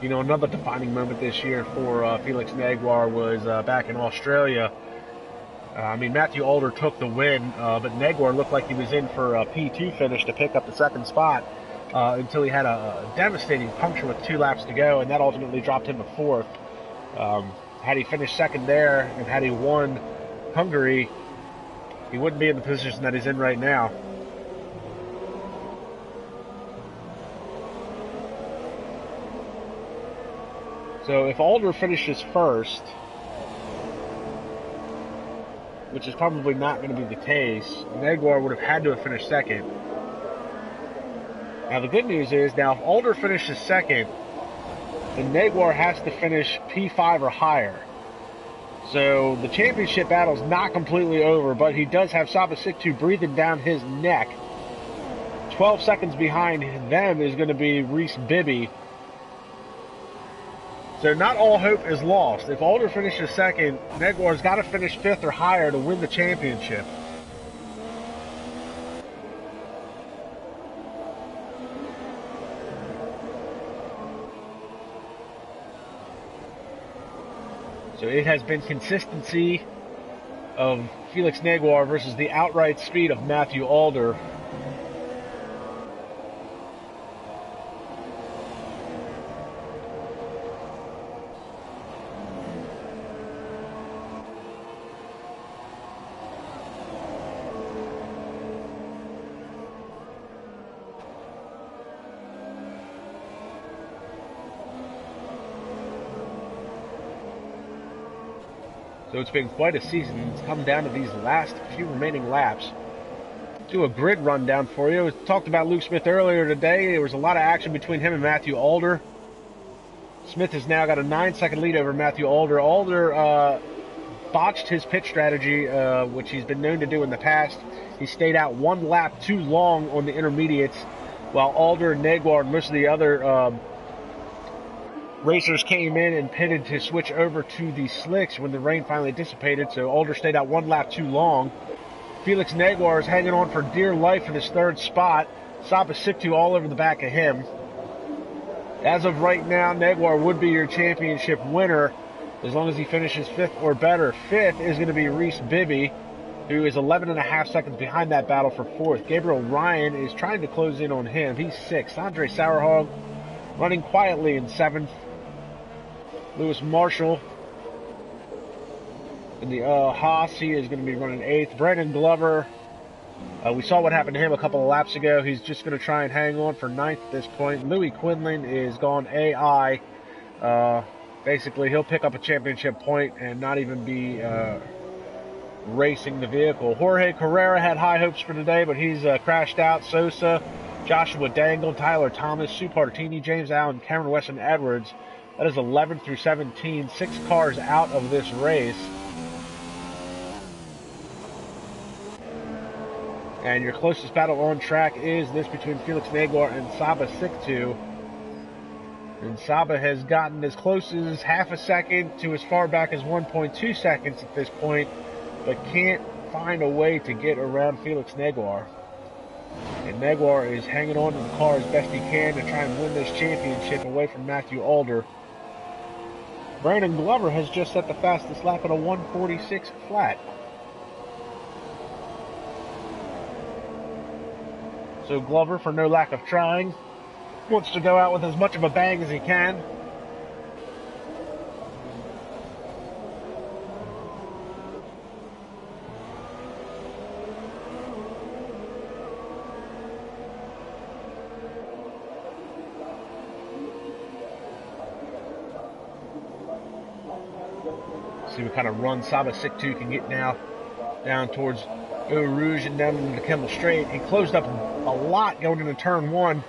You know, another defining moment this year for Felix Naguar was back in Australia. I mean, Matthew Alder took the win, but Naguar looked like he was in for a P2 finish to pick up the second spot until he had a devastating puncture with 2 laps to go, and that ultimately dropped him to 4th. Had he finished second there and had he won Hungary, he wouldn't be in the position that he's in right now. So if Alder finishes first, which is probably not going to be the case, Naguar would have had to have finished second. Now the good news is, now if Alder finishes second, then Naguar has to finish P5 or higher. So the championship battle is not completely over, but he does have Saba Siktu breathing down his neck. 12 seconds behind them is going to be Reese Bibby. So not all hope is lost. If Alder finishes second, Naguar's got to finish 5th or higher to win the championship. So it has been consistency of Felix Naguar versus the outright speed of Matthew Alder. So it's been quite a season. It's come down to these last few remaining laps. Do a grid rundown for you. We talked about Luke Smith earlier today. There was a lot of action between him and Matthew Alder. Smith has now got a 9-second lead over Matthew Alder. Alder botched his pit strategy, which he's been known to do in the past. He stayed out 1 lap too long on the intermediates, while Alder, Naguar, and most of the other racers came in and pitted to switch over to the slicks when the rain finally dissipated, so Alder stayed out 1 lap too long. Felix Naguar is hanging on for dear life in his 3rd spot. Saba Siktu all over the back of him. As of right now, Naguar would be your championship winner as long as he finishes 5th or better. 5th is going to be Reese Bibby, who is 11.5 seconds behind that battle for 4th. Gabriel Ryan is trying to close in on him. He's 6th. Andre Sauerhog running quietly in 7th. Lewis Marshall in the Haas, he is going to be running 8th. Brandon Glover, we saw what happened to him a couple of laps ago. He's just going to try and hang on for 9th at this point. Louis Quinlan is gone AI. Basically, he'll pick up a championship point and not even be racing the vehicle. Jorge Carrera had high hopes for today, but he's crashed out. Sosa, Joshua Dangle, Tyler Thomas, Sue Partini, James Allen, Cameron Weston Edwards. That is 11 through 17, 6 cars out of this race. And your closest battle on track is this between Felix Naguar and Saba Siktu. And Saba has gotten as close as half a second to as far back as 1.2 seconds at this point, but can't find a way to get around Felix Naguar. And Naguar is hanging on to the car as best he can to try and win this championship away from Matthew Alder. Brandon Glover has just set the fastest lap at a 1:46 flat. So Glover, for no lack of trying, wants to go out with as much of a bang as he can. See what kind of run Saba Siktu can get now down towards Eau Rouge and down into the Kemmel Straight. He closed up a lot going into turn 1.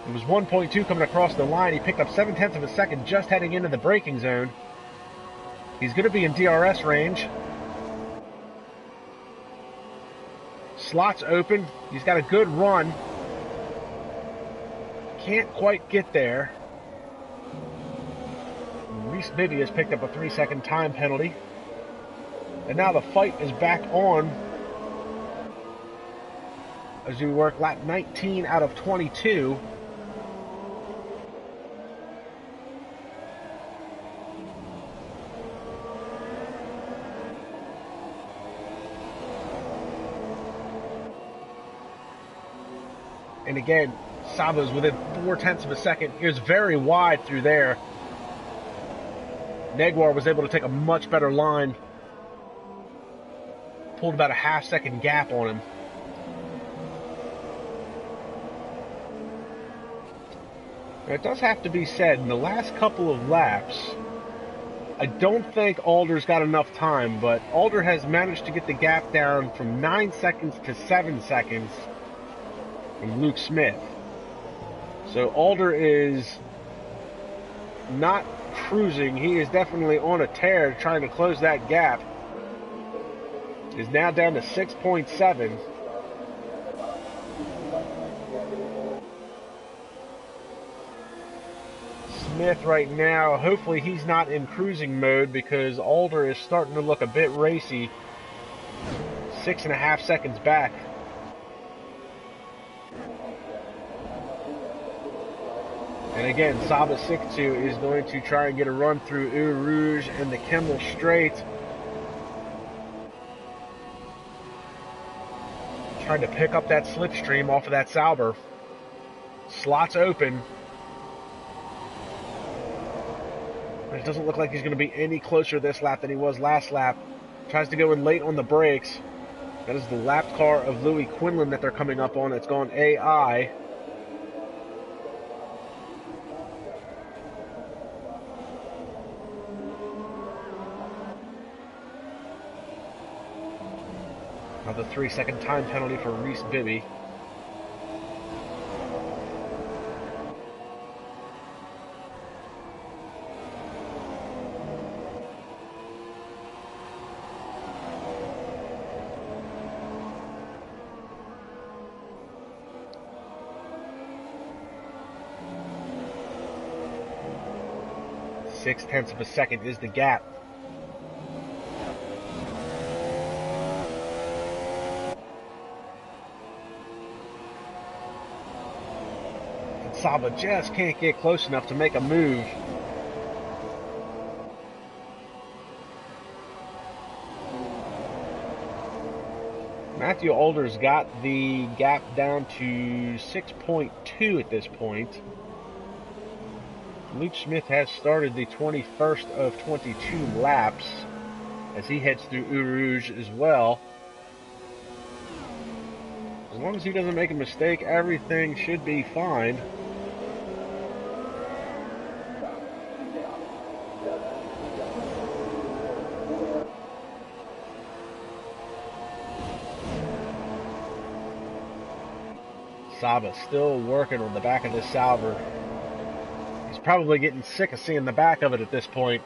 It was 1.2 coming across the line. He picked up 0.7 of a second just heading into the braking zone. He's going to be in DRS range. Slots open. He's got a good run. Can't quite get there. Reese Bibby has picked up a 3-second time penalty. And now the fight is back on as we work lap 19 out of 22. And again, Saba's within 0.4 of a second. He was very wide through there. Neguar was able to take a much better line. Pulled about a half-second gap on him. Now, it does have to be said, in the last couple of laps, I don't think Alder's got enough time, but Alder has managed to get the gap down from 9 seconds to 7 seconds from Luke Smith. So Alder is not cruising. He is definitely on a tear trying to close that gap. Is now down to 6.7. Smith right now, hopefully he's not in cruising mode because Alder is starting to look a bit racy. 6.5 seconds back. And again, Saba Siktu is going to try and get a run through Eau Rouge and the Kemmel Straight. Trying to pick up that slipstream off of that Sauber. Slots open. It doesn't look like he's going to be any closer this lap than he was last lap. Tries to go in late on the brakes. That is the lap car of Louis Quinlan that they're coming up on. It's gone AI. Now the 3-second time penalty for Reese Bibby. Six-tenths of a second is the gap. And Saba just can't get close enough to make a move. Matthew Alder's got the gap down to 6.2 at this point. Luke Smith has started the 21st of 22 laps as he heads through Eau Rouge as well. As long as he doesn't make a mistake, everything should be fine. Saba still working on the back of this Sauber. Probably getting sick of seeing the back of it at this point.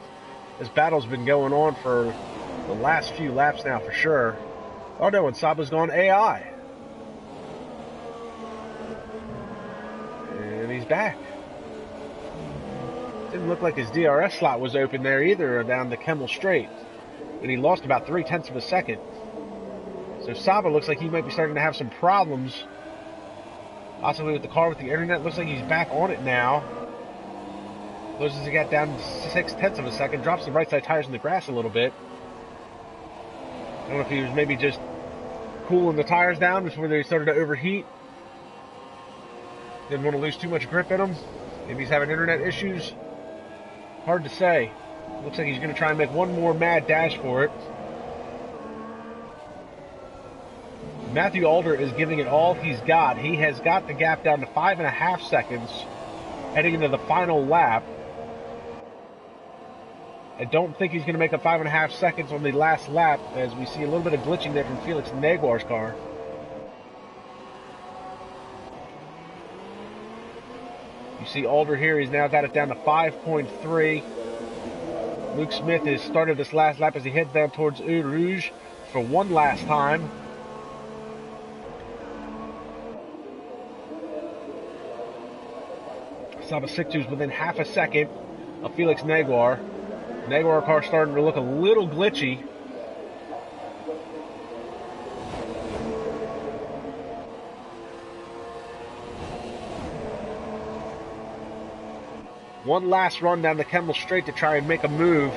This battle's been going on for the last few laps now for sure. Oh no, and Saba's gone AI. And he's back. Didn't look like his DRS slot was open there either down the Kemmel Straight. And he lost about 0.3 of a second. So Saba looks like he might be starting to have some problems. Possibly with the car with the internet. Looks like he's back on it now. Closes the gap down to 0.6 of a second. Drops the right side tires in the grass a little bit. I don't know if he was maybe just cooling the tires down before they started to overheat. Didn't want to lose too much grip in them. Maybe he's having internet issues. Hard to say. Looks like he's going to try and make one more mad dash for it. Matthew Alder is giving it all he's got. He has got the gap down to 5.5 seconds heading into the final lap. I don't think he's going to make up 5.5 seconds on the last lap, as we see a little bit of glitching there from Felix Neguar's car. You see Alder here, he's now got it down to 5.3. Luke Smith has started this last lap as he heads down towards Eau Rouge for one last time. Saba Siktu's within half a second of Felix Neguar. Neguar car starting to look a little glitchy. One last run down the Kemmel Straight to try and make a move.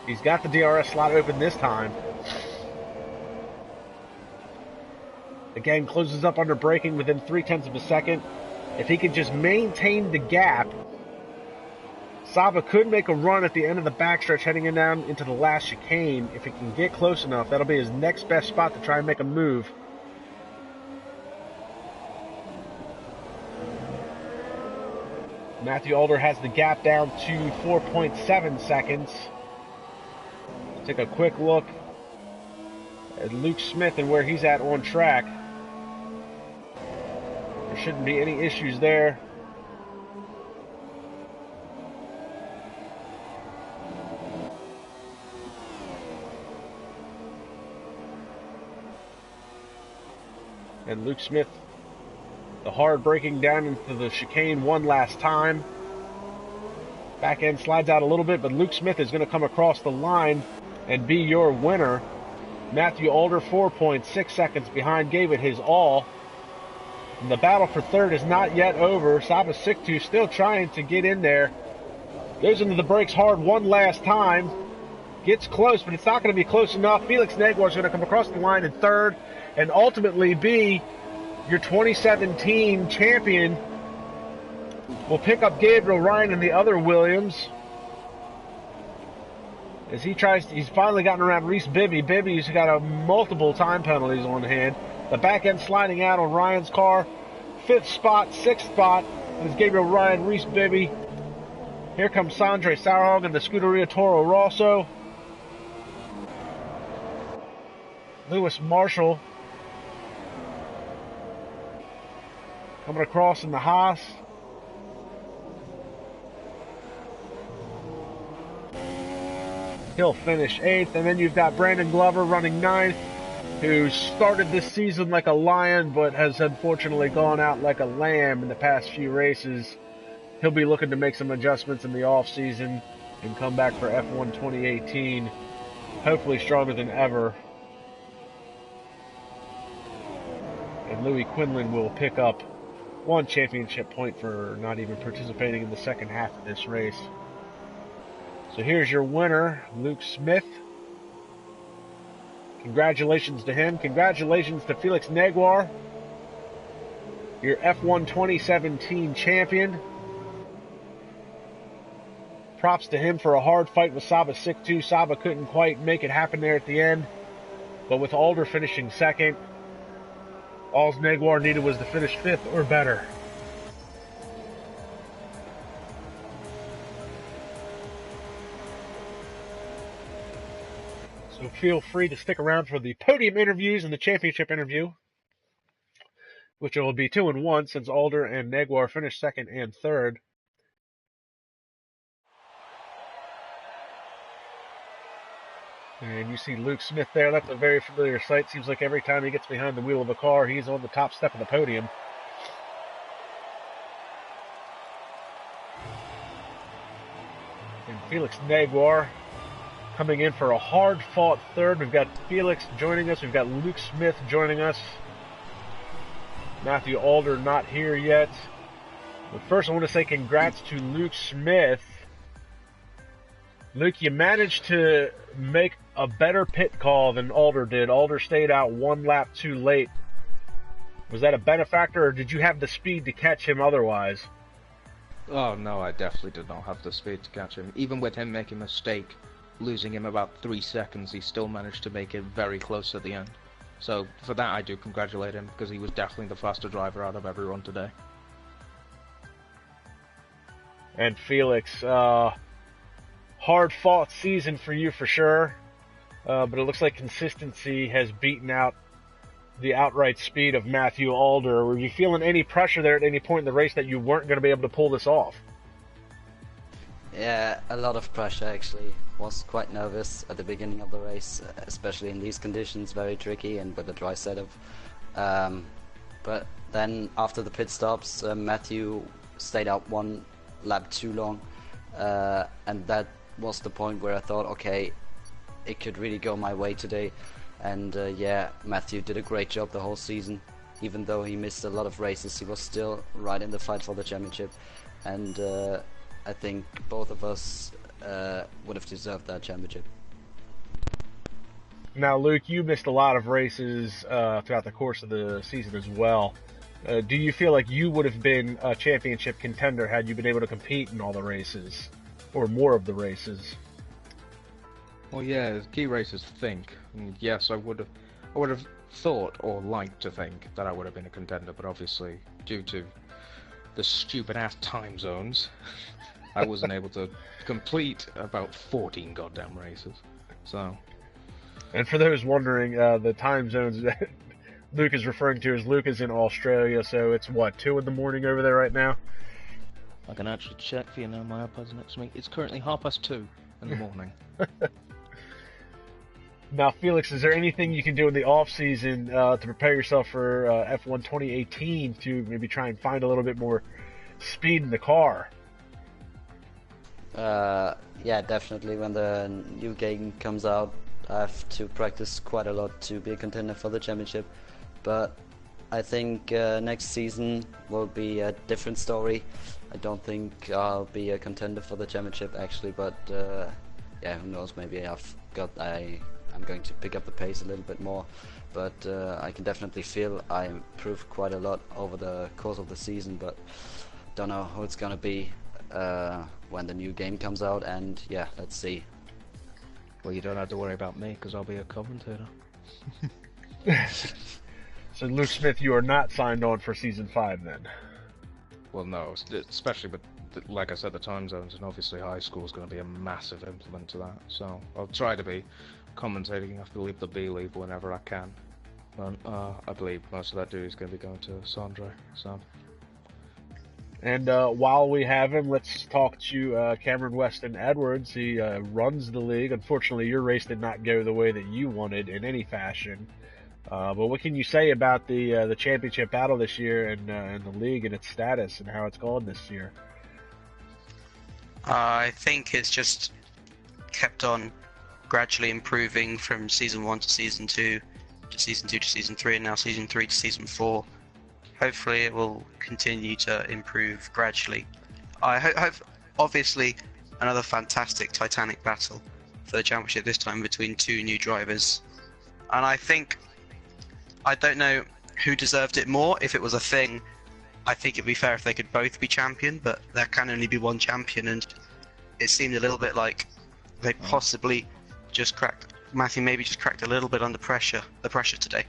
He's got the DRS slot open this time. Again, closes up under braking within 0.3 of a second. If he can just maintain the gap, Saba could make a run at the end of the backstretch heading in down into the last chicane. If he can get close enough, that'll be his next best spot to try and make a move. Matthew Alder has the gap down to 4.7 seconds. Take a quick look at Luke Smith and where he's at on track. There shouldn't be any issues there. And Luke Smith, the hard braking down into the chicane one last time. Back end slides out a little bit, but Luke Smith is going to come across the line and be your winner. Matthew Alder, 4.6 seconds behind, gave it his all. And the battle for third is not yet over. Saba Siktu still trying to get in there. Goes into the brakes hard one last time. Gets close, but it's not going to be close enough. Felix Negwar is going to come across the line in third and ultimately be your 2017 champion. Will pick up Gabriel Ryan and the other Williams. As he's finally gotten around Reese Bibby. Bibby's got multiple time penalties on hand. The back end sliding out on Ryan's car. 5th spot, 6th spot is Gabriel Ryan, Reese Bibby. Here comes Sandre Sauerhog and the Scuderia Toro Rosso. Lewis Marshall coming across in the Haas. He'll finish 8th, and then you've got Brandon Glover running 9th, who started this season like a lion, but has unfortunately gone out like a lamb in the past few races. He'll be looking to make some adjustments in the off-season and come back for F1 2018, hopefully stronger than ever. And Louis Quinlan will pick up 1 championship point for not even participating in the second half of this race. So here's your winner, Luke Smith. Congratulations to him. Congratulations to Felix Negwar, your F1 2017 champion. Props to him for a hard fight with Saba Siktu. Saba couldn't quite make it happen there at the end, but with Alder finishing 2nd, all Negwar needed was to finish 5th or better. So feel free to stick around for the podium interviews and the championship interview, which will be 2 and 1 since Alder and Negwar finished 2nd and 3rd. And you see Luke Smith there. That's a very familiar sight. Seems like every time he gets behind the wheel of a car, he's on the top step of the podium. And Felix Negwar coming in for a hard-fought 3rd. We've got Felix joining us. We've got Luke Smith joining us. Matthew Alder not here yet. But first, I want to say congrats to Luke Smith. Luke, you managed to make a better pit call than Alder did. Alder stayed out 1 lap too late. Was that a benefactor, or did you have the speed to catch him otherwise? Oh, no, I definitely did not have the speed to catch him. Even with him making a mistake, losing him about 3 seconds, he still managed to make it very close at the end. So, for that I do congratulate him, because he was definitely the faster driver out of everyone today. And Felix, hard-fought season for you for sure, but it looks like consistency has beaten out the outright speed of Matthew Alder. Were you feeling any pressure there at any point in the race that you weren't going to be able to pull this off? Yeah, a lot of pressure actually. Was quite nervous at the beginning of the race, especially in these conditions, very tricky and with a dry setup. But then after the pit stops, Matthew stayed out 1 lap too long, and that was the point where I thought, okay, it could really go my way today. And yeah, Matthew did a great job the whole season. Even though he missed a lot of races, he was still right in the fight for the championship. And I think both of us would have deserved that championship. Now, Luke, you missed a lot of races throughout the course of the season as well. Do you feel like you would have been a championship contender had you been able to compete in all the races, or more of the races? Well, yeah, key races think. And yes, I would have thought or liked to think that I would have been a contender, but obviously, due to the stupid ass time zones, I wasn't able to complete about 14 goddamn races. So. And for those wondering, the time zones that Luke is referring to is Luke is in Australia, so it's what, 2 in the morning over there right now? I can actually check for you now. My iPad's next to me. It's currently 2:30 in the morning. Now, Felix, is there anything you can do in the off season to prepare yourself for F1 2018 to maybe try and find a little bit more speed in the car? Yeah, definitely. When the new game comes out, I have to practice quite a lot to be a contender for the championship. But I think next season will be a different story. I don't think I'll be a contender for the championship actually, but yeah, who knows? Maybe I'm going to pick up the pace a little bit more. But I can definitely feel I improved quite a lot over the course of the season. But don't know how it's gonna be when the new game comes out. And yeah, let's see. Well, you don't have to worry about me because I'll be a commentator. So, Luke Smith, you are not signed on for Season 5 then? Well, no, especially, but like I said, the time zones, and obviously high school is going to be a massive implement to that. So I'll try to be commentating after Leave the B-League whenever I can. And I believe most of that duty is going to be going to Sandro. So. And while we have him, let's talk to Cameron Weston Edwards. He runs the league. Unfortunately, your race did not go the way that you wanted in any fashion. But what can you say about the championship battle this year and the league and its status and how it's gone this year? I think it's just kept on gradually improving from Season 1 to Season 2 to Season 2 to Season 3 and now Season 3 to Season 4. Hopefully it will continue to improve gradually. I hope, obviously, another fantastic Titanic battle for the championship, this time between 2 new drivers. And I don't know who deserved it more. If it was a thing, I think it'd be fair if they could both be champion, but there can only be one champion, and it seemed a little bit like they possibly just cracked. Matthew maybe just cracked a little bit under the pressure today.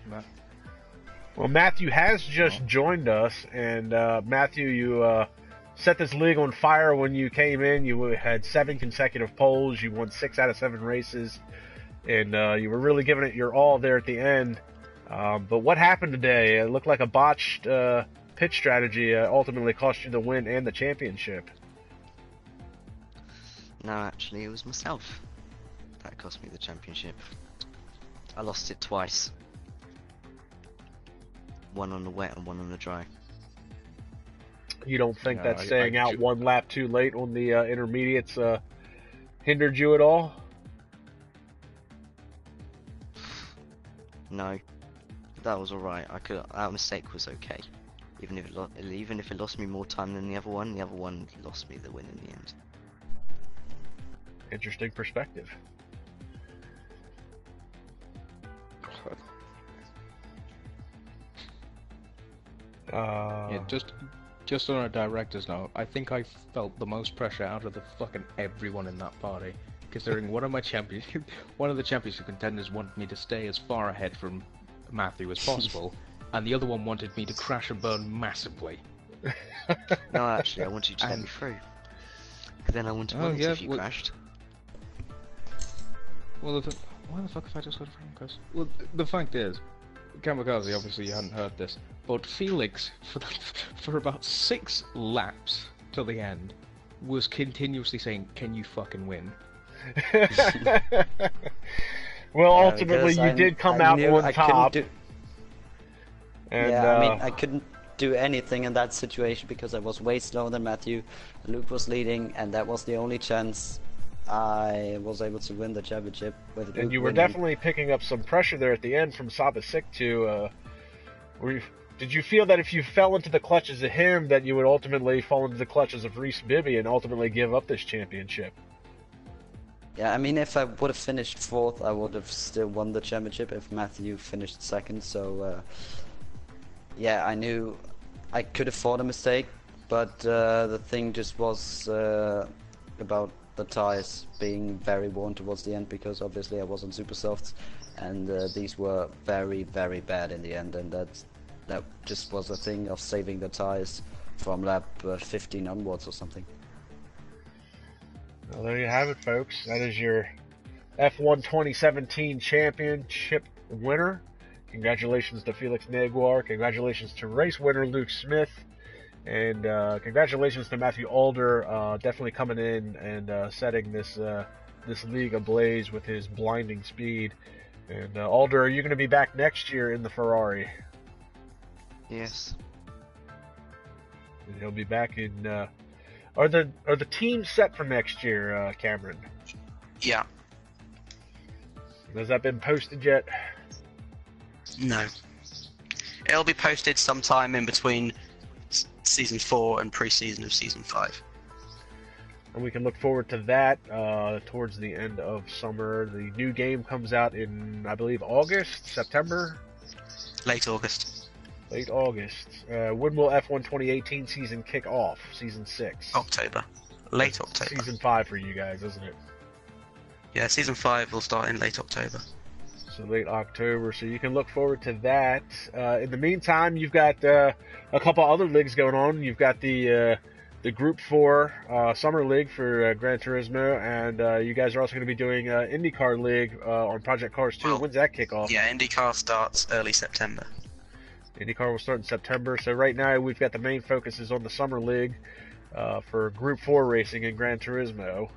Well, Matthew has just joined us, and Matthew, you set this league on fire when you came in. You had 7 consecutive poles. You won 6 out of 7 races, and you were really giving it your all there at the end. But what happened today? It looked like a botched pit strategy ultimately cost you the win and the championship. No, actually, it was myself that cost me the championship. I lost it twice. One on the wet and one on the dry. You don't think that staying out 1 lap too late on the intermediates hindered you at all? No, that was alright. That mistake was okay. Even if it lost me more time than the other one lost me the win in the end. Interesting perspective. Yeah, just on a director's note, I think I felt the most pressure out of the fucking everyone in that party, considering one of the championship contenders wanted me to stay as far ahead from Matthew as possible, and the other one wanted me to crash and burn massively. No, actually, I wanted you to let me through. Because then I wouldn't have won if you crashed. Well, why the fuck have I just got a phone call? Well, the fact is, Kamikaze, obviously you hadn't heard this, but Felix, for about 6 laps till the end, was continuously saying, "Can you fucking win?" Well, ultimately you did come out on top. Yeah, I mean, I couldn't do anything in that situation because I was way slower than Matthew. Luke was leading, and that was the only chance I was able to win the championship. With and you were definitely picking up some pressure there at the end from Sabasik too. Did you feel that if you fell into the clutches of him, that you would ultimately fall into the clutches of Reese Bibby and ultimately give up this championship? Yeah, I mean, if I would have finished 4th, I would have still won the championship if Matthew finished 2nd. So, yeah, I knew I could afford a mistake, but the thing just was about the tires being very worn towards the end, because obviously I was on super softs, and these were very, very bad in the end, and that just was a thing of saving the tires from lap 15 onwards or something. Well, there you have it, folks. That is your F1 2017 championship winner. Congratulations to Felix Naguar. Congratulations to race winner Luke Smith. And congratulations to Matthew Alder, definitely coming in and setting this league ablaze with his blinding speed. And Alder, are you going to be back next year in the Ferrari? Yes. And he'll be back in. Are the teams set for next year, Cameron? Yeah. Has that been posted yet? No. It'll be posted sometime in between Season 4 and pre-season of Season 5. And we can look forward to that towards the end of summer. The new game comes out in, I believe, August, September? Late August. Late August. When will F1 2018 season kick off? Season 6? October. Late October. Season 5 for you guys, isn't it? Yeah, Season 5 will start in late October. So late October, so you can look forward to that. In the meantime, you've got a couple other leagues going on. You've got the Group 4 Summer League for Gran Turismo, and you guys are also going to be doing IndyCar League on Project Cars 2. Well, When's that kick off? Yeah, IndyCar starts early September. IndyCar will start in September. So right now we've got the main focus is on the Summer League for Group 4 racing in Gran Turismo.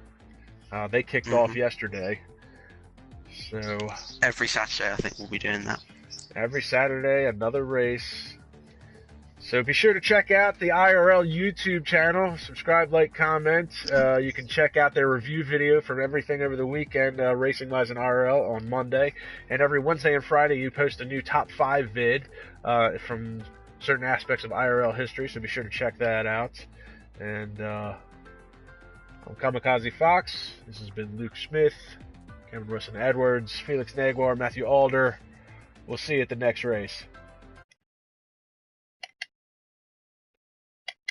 They kicked off yesterday. So Every Saturday, I think we'll be doing that. Every Saturday, another race. So be sure to check out the IRL YouTube channel. Subscribe, like, comment. You can check out their review video from everything over the weekend, racing-wise in IRL on Monday. And every Wednesday and Friday, you post a new top 5 vid from certain aspects of IRL history. So be sure to check that out. And I'm KAMIKAZE-FOX. This has been Luke Smith, Cameron Wilson Edwards, Felix Naguar, Matthew Alder. We'll see you at the next race.